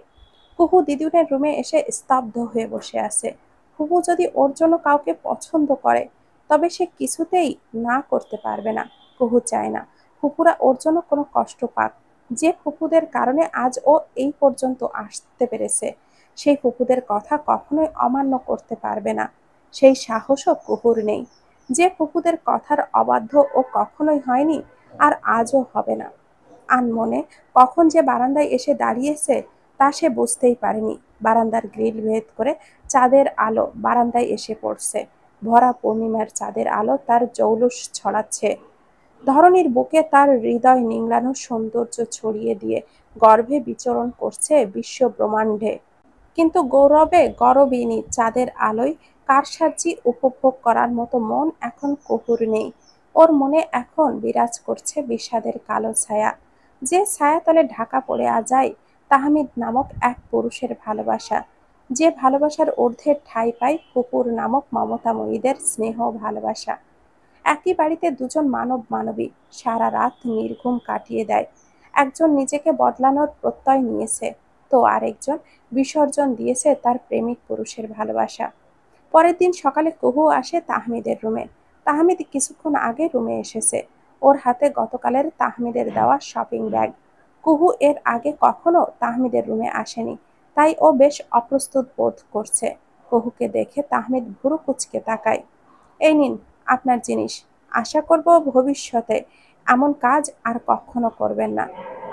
কুহু দিদুনের রুমে এসে স্তব্ধ হয়ে বসে আছে। কুহু যদি ওর জন্য কাউকে পছন্দ করে তবে সে কিছুতেই না করতে পারবে না। কুহু চায় না ফুপুরা ওর জন্য কোনো কষ্ট পাক। যে ফুপুদের কারণে আজ ও এই পর্যন্ত আসতে পেরেছে, সেই ফুপুদের কথা কখনোই অমান্য করতে পারবে না। সেই সাহসও কুহুর নেই। যে ফুপুদের কথার অবাধ্য ও কখনোই হয়নি, আর আজও হবে না। আনমনে কখন যে বারান্দায় এসে দাঁড়িয়েছে তা সে বুঝতেই পারেনি। বারান্দার গ্রিল ভেদ করে চাঁদের আলো বারান্দায় এসে পড়ছে। ভরা পূর্ণিমার চাঁদের আলো তার জৌলুস ছড়াচ্ছে। ধরণীর বুকে তার হৃদয় নিংড়ানো সৌন্দর্য ছড়িয়ে দিয়ে গর্ভে বিচরণ করছে বিশ্ব ব্রহ্মাণ্ডে। কিন্তু গৌরবে গরবিনী চাঁদের আলোয় কারসাজি উপভোগ করার মতো মন এখন কুহুর নেই। ওর মনে এখন বিরাজ করছে বিষাদের কালো ছায়া, যে ছায়াতলে ঢাকা পড়ে যায় তাহমিদ নামক এক পুরুষের ভালোবাসা। যে ভালোবাসার ঊর্ধ্বে ঠাঁই পায় কুকুর নামক মমতাময়ীদের স্নেহ ভালোবাসা। একই বাড়িতে দুজন মানব মানবী সারা রাত নির্ঘুম কাটিয়ে দেয়। একজন নিজেকে বদলানোর প্রত্যয় নিয়েছে, তো আরেকজন বিসর্জন দিয়েছে তার প্রেমিক পুরুষের ভালোবাসা। পরের দিন সকালে কুহু আসে তাহমিদের রুমে। তাহমিদ কিছুক্ষণ আগে রুমে এসেছে। ওর হাতে গতকালের তাহমিদের দেওয়া শপিং ব্যাগ। কুহু এর আগে কখনো তাহমিদের রুমে আসেনি, তাই ও বেশ অপ্রস্তুত বোধ করছে। কুহুকে দেখে তাহমিদ ভুরু কুঁচকে তাকায়। এই নিন আপনার জিনিস। আশা করব ভবিষ্যতে এমন কাজ আর কখনো করবেন না।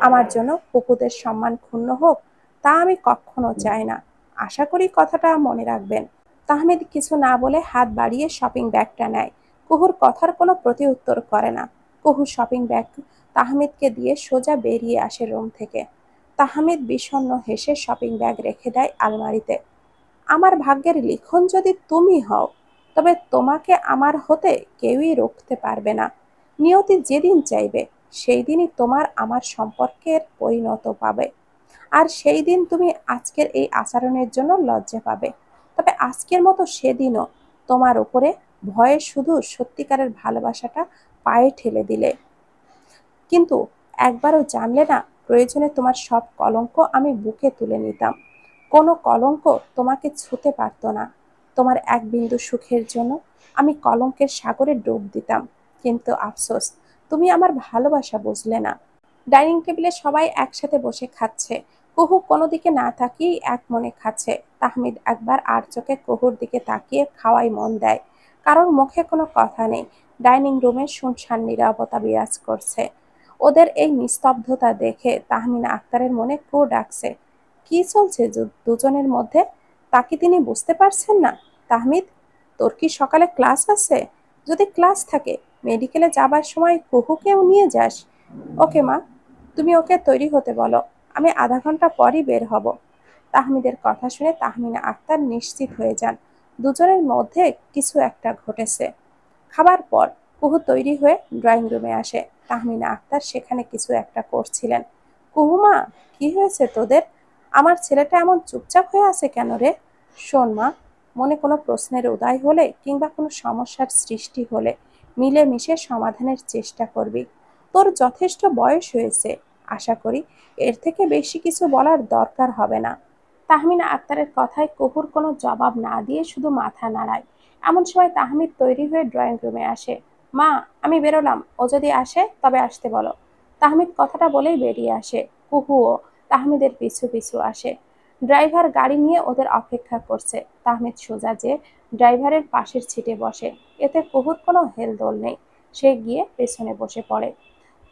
আমার জন্য কুকুদের সম্মান ক্ষুণ্ণ হোক তা আমি কখনো চাই না। আশা করি কথাটা মনে রাখবেন। তাহমিদ কিছু না বলে হাত বাড়িয়ে শপিং ব্যাগটা নেয়। কুহুর কথার কোনো প্রতিউত্তর করে না। কুহু শপিং ব্যাগ তাহমিদকে দিয়ে সোজা বেরিয়ে আসে রুম থেকে। তাহমিদ বিষণ্ণ হেসে শপিং ব্যাগ রেখে দেয় আলমারিতে। আমার ভাগ্যের লিখন যদি তুমি হও, তবে তোমাকে আমার হতে কেউই রুখতে পারবে না। নিয়তি যেদিন চাইবে সেই দিনই তোমার আমার সম্পর্কের পরিণত পাবে। আর সেই দিন তুমি আজকের এই আচরণের জন্য লজ্জা পাবে। তবে আজকের মতো সেদিনও তোমার উপরে ভয়ে শুধু সত্যিকারের ভালোবাসাটা পায়ে ঠেলে দিলে। কিন্তু একবারও জানলে না, প্রয়োজনে তোমার সব কলঙ্ক আমি বুকে তুলে নিতাম। কোনো কলঙ্ক তোমাকে ছুঁতে পারত না। তোমার এক বিন্দু সুখের জন্য আমি কলঙ্কের সাগরে ডুব দিতাম। কিন্তু আফসোস, তুমি আমার ভালোবাসা বুঝলে না। ডাইনিং টেবিলে সবাই একসাথে বসে খাচ্ছে। কুহু কোনো দিকে না তাকিয়েই এক মনে খাচ্ছে। তাহমিদ একবার আর চোখে কুহুর দিকে তাকিয়ে খাওয়ায় মন দেয়। কারোর মুখে কোনো কথা নেই। ডাইনিং রুমে শুনশান নীরবতা বিরাজ করছে। ওদের এই নিস্তব্ধতা দেখে তাহমিনা আক্তারের মনে ক্রু ডাকছে। কি চলছে দুজনের মধ্যে? তা কি তিনি বুঝতে পারছেন না? তাহমিদ, তোর কি সকালে ক্লাস আছে? যদি ক্লাস থাকে মেডিকেলে যাবার সময় কুহুকেও নিয়ে যাস। ওকে মা, তুমি ওকে তৈরি হতে বলো। আমি আধা ঘন্টা পরই বের হব। তাহমিদের কথা শুনে তাহমিনা আক্তার নিশ্চিত হয়ে যান দুজনের মধ্যে কিছু একটা ঘটেছে। খাবার পর কুহু তৈরি হয়ে ড্রয়িং রুমে আসে। তাহমিনা আক্তার সেখানে কিছু একটা করছিলেন। কুহু মা, কি হয়েছে তোদের? আমার ছেলেটা এমন চুপচাপ হয়ে আছে কেন রে? শোন মা, মনে কোনো প্রশ্নের উদয় হলে কিংবা কোনো সমস্যার সৃষ্টি হলে মিলেমিশে সমাধানের চেষ্টা করবি। তোর যথেষ্ট বয়স হয়েছে। আশা করি এর থেকে বেশি কিছু বলার দরকার হবে না। তাহমিনা আক্তারের কথায় কুহুর কোনো জবাব না দিয়ে শুধু মাথা নাড়ায়। এমন সময় তাহমিদ তৈরি হয়ে ড্রয়িং রুমে আসে। মা, আমি বেরোলাম, ও যদি আসে তবে আসতে বলো। তাহমিদ কথাটা বলেই বেরিয়ে আসে। কুহুও তাহমিদের পিছু পিছু আসে। ড্রাইভার গাড়ি নিয়ে ওদের অপেক্ষা করছে। তাহমিদ সোজা যে ড্রাইভারের পাশের সিটে বসে। এতে কুহুর কোনো হেলদোল নেই। সে গিয়ে পেছনে বসে পড়ে।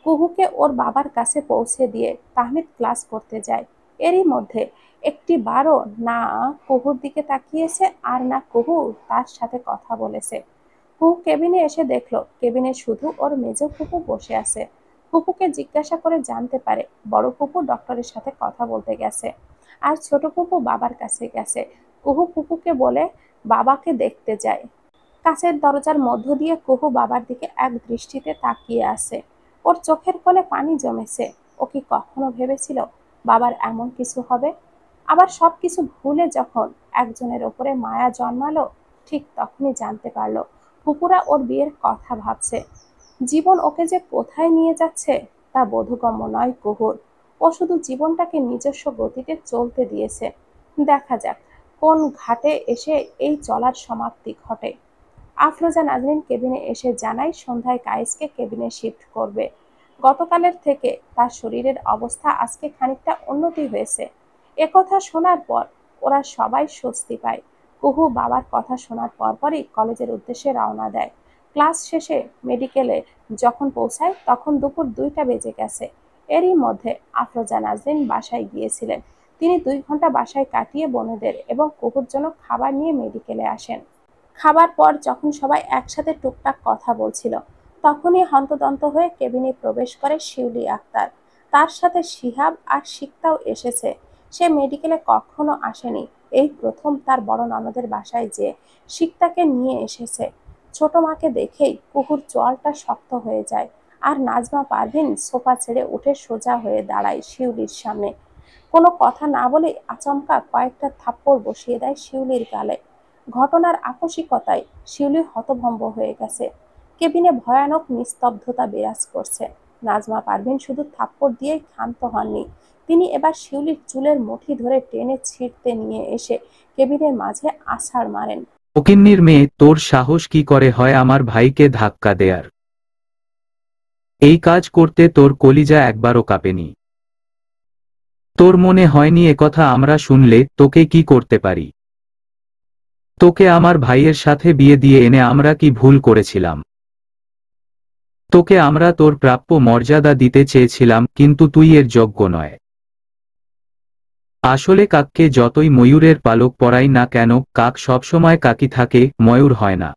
কুহুকে ওর বাবার কাছে পৌঁছে দিয়ে তাহমিদ ক্লাস করতে যায়। এরই মধ্যে একটি বারও না কুহুর দিকে তাকিয়েছে আর না কুহু তার সাথে কথা বলেছে। কুহু কেবিনে এসে দেখলো কেবিনে শুধু ওর মেজ ফুপু বসে আছে। ফুপুকে জিজ্ঞাসা করে জানতে পারে বড় ফুপু ডক্টরের সাথে কথা বলতে গেছে আর ছোট ফুপু বাবার কাছে গেছে। কুহু ফুপুকে বলে বাবাকে দেখতে যায়। কাছের দরজার মধ্য দিয়ে কুহু বাবার দিকে এক দৃষ্টিতে তাকিয়ে আছে। ওর চোখের কোণে পানি জমেছে। ও কি কখনো ভেবেছিল বাবার এমন কিছু হবে? আবার সবকিছু ভুলে যখন একজনের ওপরে মায়া জন্মালো, ঠিক তখনই জানতে পারলো ফুপুরা ওর বিয়ের কথা ভাবছে। জীবন ওকে যে কোথায় নিয়ে যাচ্ছে তা বোধগম্য নয় কুহুর। ও শুধু জীবনটাকে নিজস্ব গতিতে চলতে দিয়েছে। দেখা যাক কোন ঘাটে এসে এই চলার সমাপ্তি ঘটে। আফরোজা নাজনীন কেবিনে এসে জানায় সন্ধ্যায় কায়েসকে কেবিনে শিফট করবে। গতকালের থেকে তার শরীরের অবস্থা আজকে খানিকটা উন্নতি হয়েছে। একথা শোনার পর ওরা সবাই স্বস্তি পায়। কুহু বাবার কথা শোনার পরপরই কলেজের উদ্দেশ্যে রওনা দেয়। ক্লাস শেষে মেডিকেলে যখন পৌঁছায় তখন দুপুর 2টা বেজে গেছে। এরই মধ্যে আফরোজা নাজনীন বাসায় গিয়েছিলেন। তিনি 2 ঘন্টা বাসায় কাটিয়ে বোনেদের এবং কুহুর জন্য খাবার নিয়ে মেডিকেলে আসেন। খাবার পর যখন সবাই একসাথে টুকটাক কথা বলছিল, তখনই হন্তদন্ত হয়ে কেবিনে প্রবেশ করে শিউলি আক্তার। তার সাথে শিহাব আর শিকতাও এসেছে। সে মেডিকেলে কখনো আসেনি। এই প্রথম তার বড় ননদের বাসায় যে শিকতাকে নিয়ে এসেছে। ছোট মাকে দেখেই কুহুর চোয়ালটা শক্ত হয়ে যায়। আর নাজমা পারভিন সোফা ছেড়ে উঠে সোজা হয়ে দাঁড়ায় শিউলির সামনে। কোনো কথা না বলে আচমকা কয়েকটা থাপ্পড় বসিয়ে দেয় শিউলির গালে। ঘটনার আকস্মিকতায় শিউলি হতভম্ব হয়ে গেছে। কেবিনে ভয়ানক নিস্তব্ধতা বিরাজ করছে। নাজমা পারভিন শুধু থাপ্পড় দিয়েই ক্ষান্ত হননি। তিনি এবার শিউলির চুলের মুঠি ধরে টেনে ছিঁড়তে নিয়ে এসে কেবিনের মাঝে আছাড় মারেন।
ফকিন্নির মেয়ে, তোর সাহস কি করে হয় আমার ভাইকে ধাক্কা দেয়ার? এই কাজ করতে তোর কলিজা একবারও কাঁপেনি? তোর মনে হয়নি একথা আমরা শুনলে তোকে কি করতে পারি? তোকে আমার ভাইয়ের সাথে বিয়ে দিয়ে এনে আমরা কি ভুল করেছিলাম? তোকে আমরা তোর প্রাপ্য মর্যাদা দিতে চেয়েছিলাম, কিন্তু তুই এর যোগ্য নয়। আসলে কাককে যতই ময়ূরের পালক পরাই না কেন, কাক সবসময় কাকই থাকে, ময়ূর হয় না।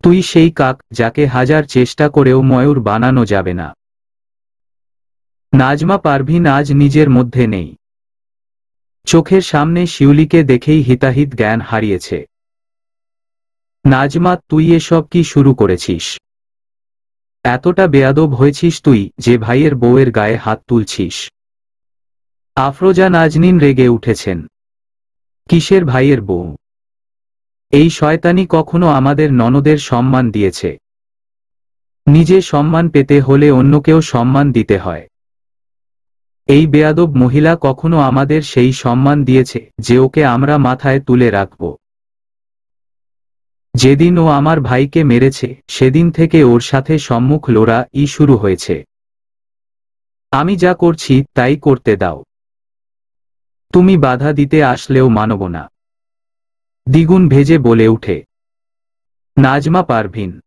তুই সেই কাক যাকে হাজার চেষ্টা করেও ময়ূর বানানো যাবে না। নাজমা পারভীন আজ নিজের মধ্যে নেই। চোখের সামনে শিউলিকে দেখেই হিতাহিত জ্ঞান হারিয়েছে। নাজমা, তুই এসব কি শুরু করেছিস? এতটা বেয়াদব হয়েছিস তুই যে ভাইয়ের বউয়ের গায়ে হাত তুলছিস? আফরোজা নাজনীন রেগে উঠেছেন। কিসের ভাইয়ের বউ? এই শয়তানি কখনো আমাদের ননদের সম্মান দিয়েছে? নিজে সম্মান পেতে হলে অন্যকেও সম্মান দিতে হয়। এই বেয়াদব মহিলা কখনো আমাদের সেই সম্মান দিয়েছে যে ওকে আমরা মাথায় তুলে রাখব? যেদিন ও আমার ভাইকে মেরেছে সেদিন থেকে ওর সাথে সম্মুখ লড়াই শুরু হয়েছে। আমি যা করছি তাই করতে দাও। তুমি বাধা দিতে আসলেও মানব না। দ্বিগুণ ভেজে বলে উঠে নাজমা পারভীন।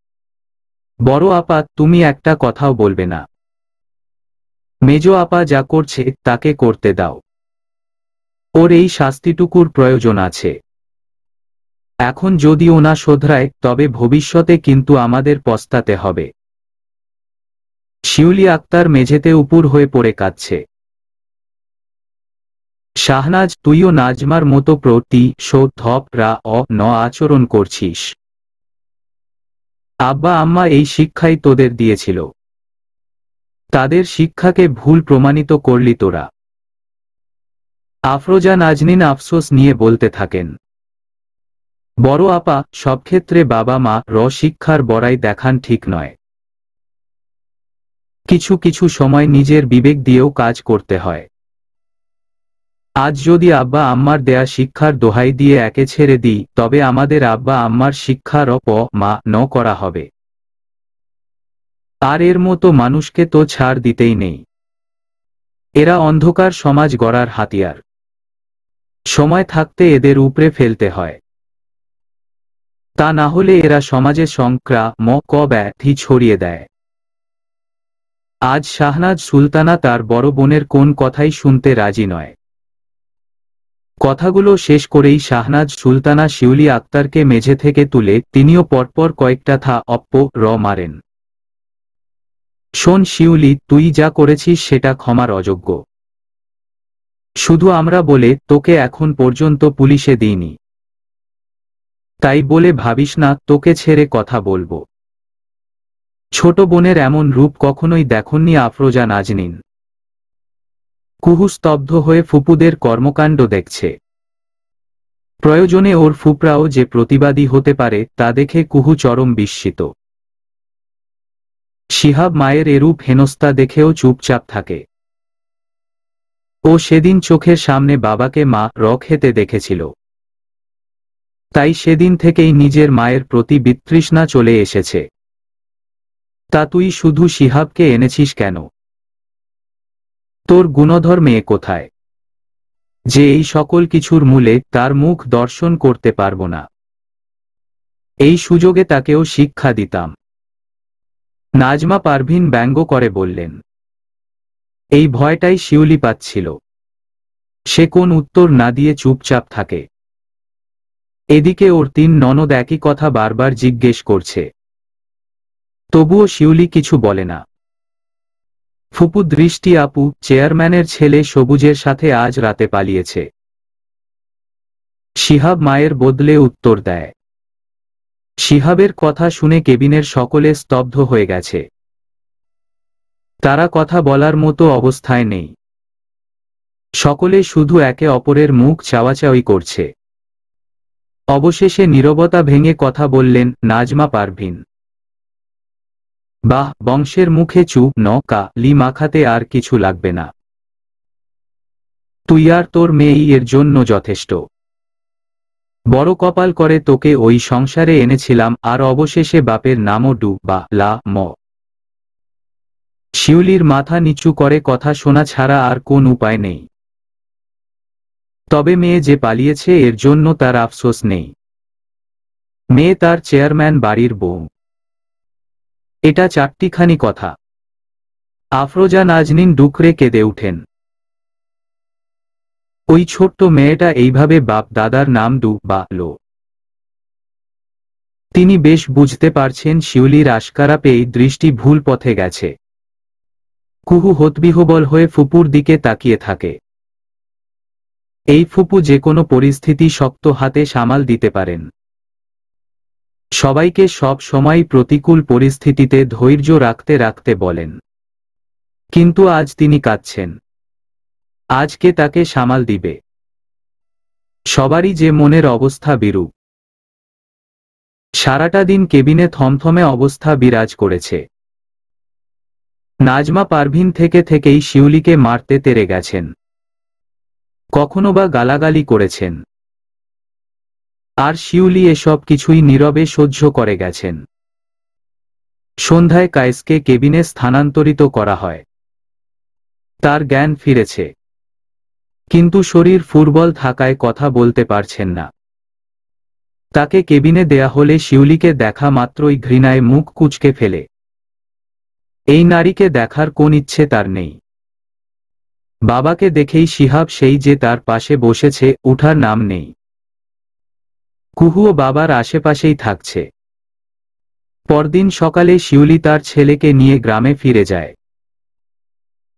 বড় আপা, তুমি একটা কথাও বলবে না? মেজো আপা যা করছে তাকে করতে দাও। ওর এই শাস্তিটুকুর প্রয়োজন আছে। এখন যদি ও না শোধরায় তবে ভবিষ্যতে কিন্তু আমাদের পস্তাতে হবে। শিউলি আক্তার মেঝেতে উপুর হয়ে পড়ে কাঁদছে। শাহনাজ, তুইও নাজমার মতো প্রতি-শোধ-রা-ন আচরণ করছিস। আব্বা আম্মা এই শিক্ষাই তোদের দিয়েছিল। তাদের শিক্ষাকে ভুল প্রমাণিত করলি তোরা। আফরোজা নাজনীন আফসোস নিয়ে বলতে থাকেন, বড় আপা, সব ক্ষেত্রে বাবা মা শিক্ষার বড়াই দেখান ঠিক নয়। কিছু কিছু সময় নিজের বিবেক দিয়েও কাজ করতে হয়। আজ যদি আব্বা আম্মার দেয়া শিক্ষার দোহাই দিয়ে একে ছেড়ে দিই তবে আমাদের আব্বা আম্মার শিক্ষার অপমান করা হবে। আর এর মতো মানুষকে তো ছাড় দিতেই নেই। এরা অন্ধকার সমাজ গড়ার হাতিয়ার। সময় থাকতে এদের উপড়ে ফেলতে হয়। তা না হলে এরা সমাজে সংক্রামক ব্যাধি ছড়িয়ে দেয়। আজ শাহনাজ সুলতানা তার বড় বোনের কোন কথাই শুনতে রাজি নয়। কথাগুলো শেষ করেই শাহনাজ সুলতানা শিউলি আক্তারকে মেঝে থেকে তুলে তিনিও পরপর কয়েকটা মারেন। শোন শিউলি, তুই যা করেছিস সেটা ক্ষমার অযোগ্য। শুধু আমরা বলে তোকে এখন পর্যন্ত পুলিশে দিইনি। তাই বলে ভাবিস না তোকে ছেড়ে কথা বলবো। ছোট বোনের এমন রূপ কখনোই দেখননি আফরোজা নাজনীন। কুহু স্তব্ধ হয়ে ফুপুদের কর্মকাণ্ড দেখছে। প্রয়োজনে ওর ফুপরাও যে প্রতিবাদী হতে পারে তা দেখে কুহু চরম বিস্মিত। শিহাব মায়ের এরূপ হেনস্থা দেখেও চুপচাপ থাকে। ও সেদিন চোখের সামনে বাবাকে খেতে দেখেছিল। তাই সেদিন থেকেই নিজের মায়ের প্রতি বিতৃষ্ণা চলে এসেছে। তা তুই শুধু শিহাবকে এনেছিস কেন? তোর গুণধর মেয়ে কোথায়, যে এই সকল কিছুর মূলে তার মুখ দর্শন করতে পারব না? এই সুযোগে তাকেও শিক্ষা দিতাম। নাজমা পারভীন ব্যঙ্গ করে বললেন। এই ভয়টাই শিউলি পাচ্ছিল। সে কোন উত্তর না দিয়ে চুপচাপ থাকে। এদিকে ওর তিন ননদ একই কথা বারবার জিজ্ঞেস করছে। তবুও শিউলি কিছু বলে না। ফুপু দৃষ্টি, আপু চেয়ারম্যানের ছেলে সবুজের সাথে আজ রাতে পালিয়েছে। শিহাব মায়ের বদলে উত্তর দেয়। শিহাবের কথা শুনে কেবিনের সকলে স্তব্ধ হয়ে গেছে। তারা কথা বলার মতো অবস্থায় নেই। সকলে শুধু একে অপরের মুখ চাওয়াচাওয়ি করছে। অবশেষে নীরবতা ভেঙে কথা বললেন নাজমা পারভীন। বাহ, বংশের মুখে লি মাখাতে আর কিছু লাগবে না। তুই আর তোর মেয়েই এর জন্য যথেষ্ট। বড় কপাল করে তোকে ওই সংসারে এনেছিলাম, আর অবশেষে বাপের নামও শিউলির মাথা নিচু করে কথা শোনা ছাড়া আর কোন উপায় নেই। তবে মেয়ে যে পালিয়েছে এর জন্য তার আফসোস নেই। মেয়ে তার চেয়ারম্যান বাড়ির বউ। এটা চারটিখানি কথা। আফরোজা নাজনীন ডুকরে কেঁদে উঠেন। ওই ছোট্ট মেয়েটা এইভাবে বাপ দাদার নাম ডুবালো। তিনি বেশ বুঝতে পারছেন শিউলির আশকারা পেয়ে দৃষ্টি ভুল পথে গেছে। কুহু হতবিহ্বল হয়ে ফুপুর দিকে তাকিয়ে থাকে। এই ফুপু যে কোনো পরিস্থিতি শক্ত হাতে সামাল দিতে পারেন। সবাইকে সব সময় প্রতিকূল পরিস্থিতিতে ধৈর্য রাখতে রাখতে বলেন। কিন্তু আজ তিনি কাঁদছেন। আজকে তাকে সামাল দিবে? সবারই যে মনের অবস্থা বিরূপ। সারাটা দিন কেবিনে থমথমে অবস্থা বিরাজ করেছে। নাজমা পারভিন থেকেই শিউলিকে মারতে তেরে গেছেন। কখনো বা গালাগালি করেছেন। আর শিউলি এসব কিছুই নীরবে সহ্য করে গেছেন। সন্ধ্যায় কায়েসকে কেবিনে স্থানান্তরিত করা হয়। তার জ্ঞান ফিরেছে, কিন্তু শরীর ফুরবল থাকায় কথা বলতে পারছেন না। তাকে কেবিনে দেয়া হলে শিউলিকে দেখা মাত্রই ঘৃণায় মুখ কুঁচকে ফেলে। এই নারীকে দেখার কোন ইচ্ছে তার নেই। বাবাকে দেখেই শিহাব সেই যে তার পাশে বসেছে, উঠার নাম নেই। কুহুও বাবার আশেপাশেই থাকছে। পরদিন সকালে শিউলি তার ছেলেকে নিয়ে গ্রামে ফিরে যায়।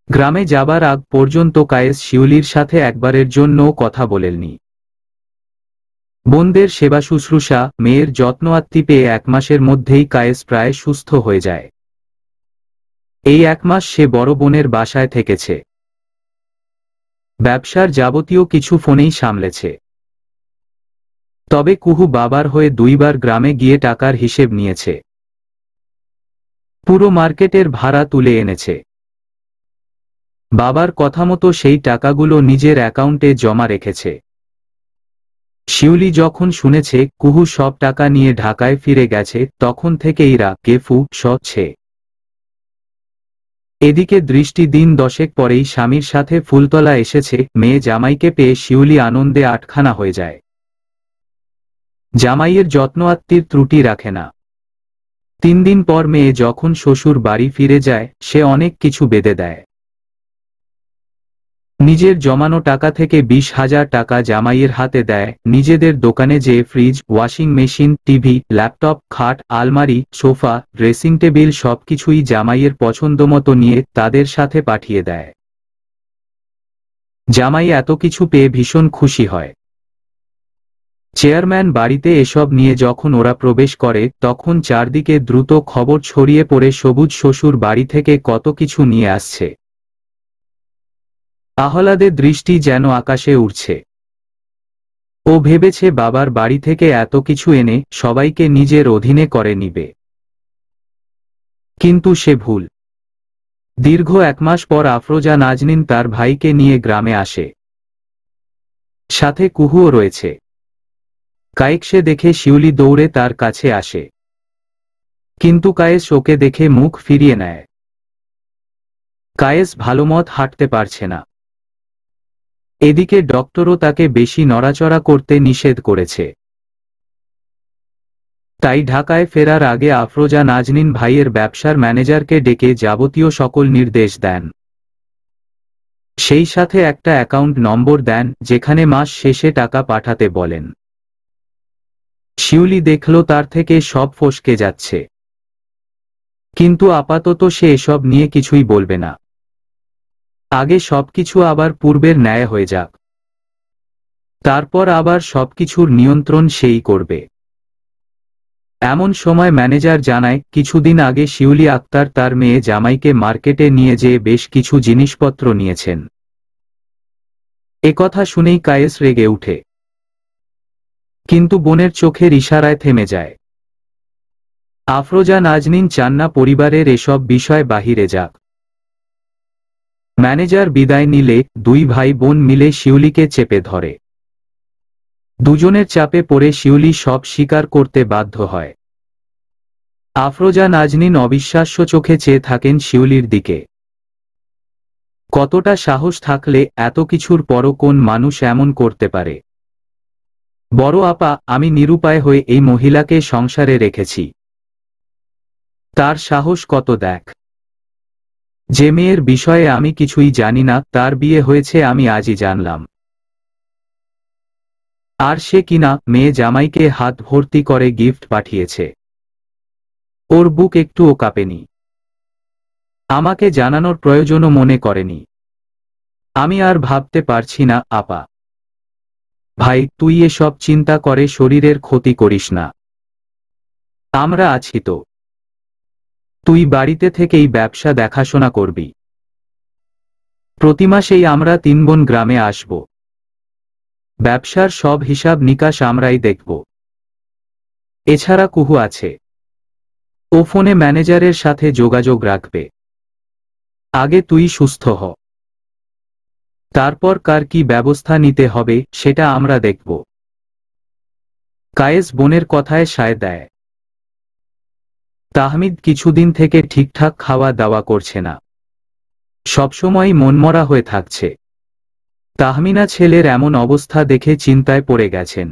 গ্রামে যাবার আগ পর্যন্ত কায়েস শিউলির সাথে একবারের জন্যও কথা বলেননি। বোনদের সেবা শুশ্রূষা, মেয়ের যত্ন আত্তি পেয়ে 1 মাসের মধ্যেই কায়েস প্রায় সুস্থ হয়ে যায়। এই 1 মাস সে বড় বোনের বাসায় থেকেছে। ব্যবসার যাবতীয় কিছু ফোনেই সামলেছে। তবে কুহু বাবার হয়ে 2 বার গ্রামে গিয়ে টাকার হিসেব নিয়েছে। পুরো মার্কেটের ভাড়া তুলে এনেছে। বাবার কথামতো সেই টাকাগুলো নিজের অ্যাকাউন্টে জমা রেখেছে। শিউলি যখন শুনেছে কুহু সব টাকা নিয়ে ঢাকায় ফিরে গেছে, তখন থেকেই রাগে ফুঁসছে। এদিকে দৃষ্টি দিন 10 পরেই স্বামীর সাথে ফুলতলা এসেছে। মেয়ে জামাইকে পেয়ে শিউলি আনন্দে আটখানা হয়ে যায়। জামাইয়ের যত্ন আত্মীর ত্রুটি রাখে না। 3 দিন পর মেয়ে যখন শ্বশুর বাড়ি ফিরে যায়, সে অনেক কিছু বেঁধে দেয়। নিজের জমানো টাকা থেকে 20,000 টাকা জামাইয়ের হাতে দেয়। নিজেদের দোকানে যেয়ে fridge, washing machine, TV, laptop, খাট, আলমারি, সোফা, ড্রেসিং টেবিল সবকিছুই জামাইয়ের পছন্দমতো নিয়ে তাদের সাথে পাঠিয়ে দেয়। জামাই এত কিছু পেয়ে ভীষণ খুশি হয়। চেয়ারম্যান বাড়িতে এসব নিয়ে যখন ওরা প্রবেশ করে, তখন চারদিকে দ্রুত খবর ছড়িয়ে পড়ে সবুজ শ্বশুর বাড়ি থেকে কত কিছু নিয়ে আসছে। আহ্লাদে দৃষ্টি যেন আকাশে উঠছে। ও ভেবেছে বাবার বাড়ি থেকে এত কিছু এনে সবাইকে নিজের অধীনে করে নিবে। কিন্তু সে ভুল। দীর্ঘ 1 মাস পর আফরোজা নাজনীন তার ভাইকে নিয়ে গ্রামে আসে। সাথে কুহুও রয়েছে। কায়েসকে দেখে শিউলি দৌড়ে তার কাছে আসে। কিন্তু কায়েস ওকে দেখে মুখ ফিরিয়ে নেয়। কায়েস ভালোমত হাঁটতে পারছে না। এদিকে ডক্টরও তাকে বেশি নড়াচড়া করতে নিষেধ করেছে। তাই ঢাকায় ফেরার আগে আফরোজা নাজনীন ভাইয়ের ব্যবসার ম্যানেজারকে ডেকে যাবতীয় সকল নির্দেশ দেন। সেই সাথে একটা অ্যাকাউন্ট নম্বর দেন, যেখানে মাস শেষে টাকা পাঠাতে বলেন। শিউলি দেখল তার থেকে সব ফসকে যাচ্ছে। কিন্তু আপাতত সে এসব নিয়ে কিছুই বলবে না। আগে সবকিছু আবার পূর্বের ন্যায় হয়ে যাক। তারপর আবার সবকিছুর নিয়ন্ত্রণ সেই করবে। এমন সময় ম্যানেজার জানায়, কিছুদিন আগে শিউলি আক্তার তার মেয়ে জামাইকে মার্কেটে নিয়ে যেয়ে বেশ কিছু জিনিসপত্র নিয়েছেন। একথা শুনেই কায়েস রেগে উঠে। কিন্তু বোনের চোখের ইশারায় থেমে যায়। আফরোজা নাজনীন চান না পরিবারের এসব বিষয় বাহিরে যাক। ম্যানেজার বিদায় নিলে 2 ভাই বোন মিলে শিউলিকে চেপে ধরে। দুজনের চাপে পড়ে শিউলি সব স্বীকার করতে বাধ্য হয়। আফরোজা নাজনীন অবিশ্বাস্য চোখে চেয়ে থাকেন শিউলির দিকে। কতটা সাহস থাকলে এত কিছুর পরও কোন মানুষ এমন করতে পারে? বড় আপা, আমি নিরুপায় হয়ে এই মহিলাকে সংসারে রেখেছি। তার সাহস কত দেখ। যে মেয়ের বিষয়ে আমি কিছুই জানি না তার বিয়ে হয়েছে আমি আজই জানলাম। আর সে কিনা মেয়ে জামাইকে হাত ভর্তি করে গিফট পাঠিয়েছে। ওর বুক একটুও কাঁপেনি। আমাকে জানানোর প্রয়োজনও মনে করেনি। আমি আর ভাবতে পারছি না আপা। ভাই, তুই এসব চিন্তা করে শরীরের ক্ষতি করিস না। আমরা আছি তো। তুই বাড়িতে থেকেই ব্যবসা দেখাশোনা করবি। প্রতি মাসেই আমরা 3 বোন গ্রামে আসব। ব্যবসার সব হিসাব নিকাশ আমরাই দেখব। এছাড়া কুহু আছে। ও ফোনে ম্যানেজারের সাথে যোগাযোগ রাখবে। আগে তুই সুস্থ হ। তারপর কার কি ব্যবস্থা নিতে হবে সেটা আমরা দেখব। কায়েস বোনের কথায় সায় দেয়। তাহমিদ কিছুদিন থেকে ঠিকঠাক খাওয়া দাওয়া করছে না। সবসময় মনমরা হয়ে থাকছে। তাহমিনা ছেলের এমন অবস্থা দেখে চিন্তায় পড়ে গেছেন।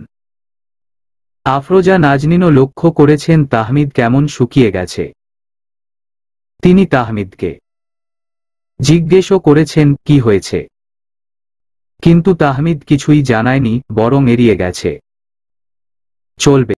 আফরোজা নাজনীনও লক্ষ্য করেছেন তাহমিদ কেমন শুকিয়ে গেছে। তিনি তাহমিদকে জিজ্ঞেসও করেছেন কি হয়েছে, কিন্তু তাহমিদ কিছুই জানায়নি, বরং এড়িয়ে গেছে। চলবে।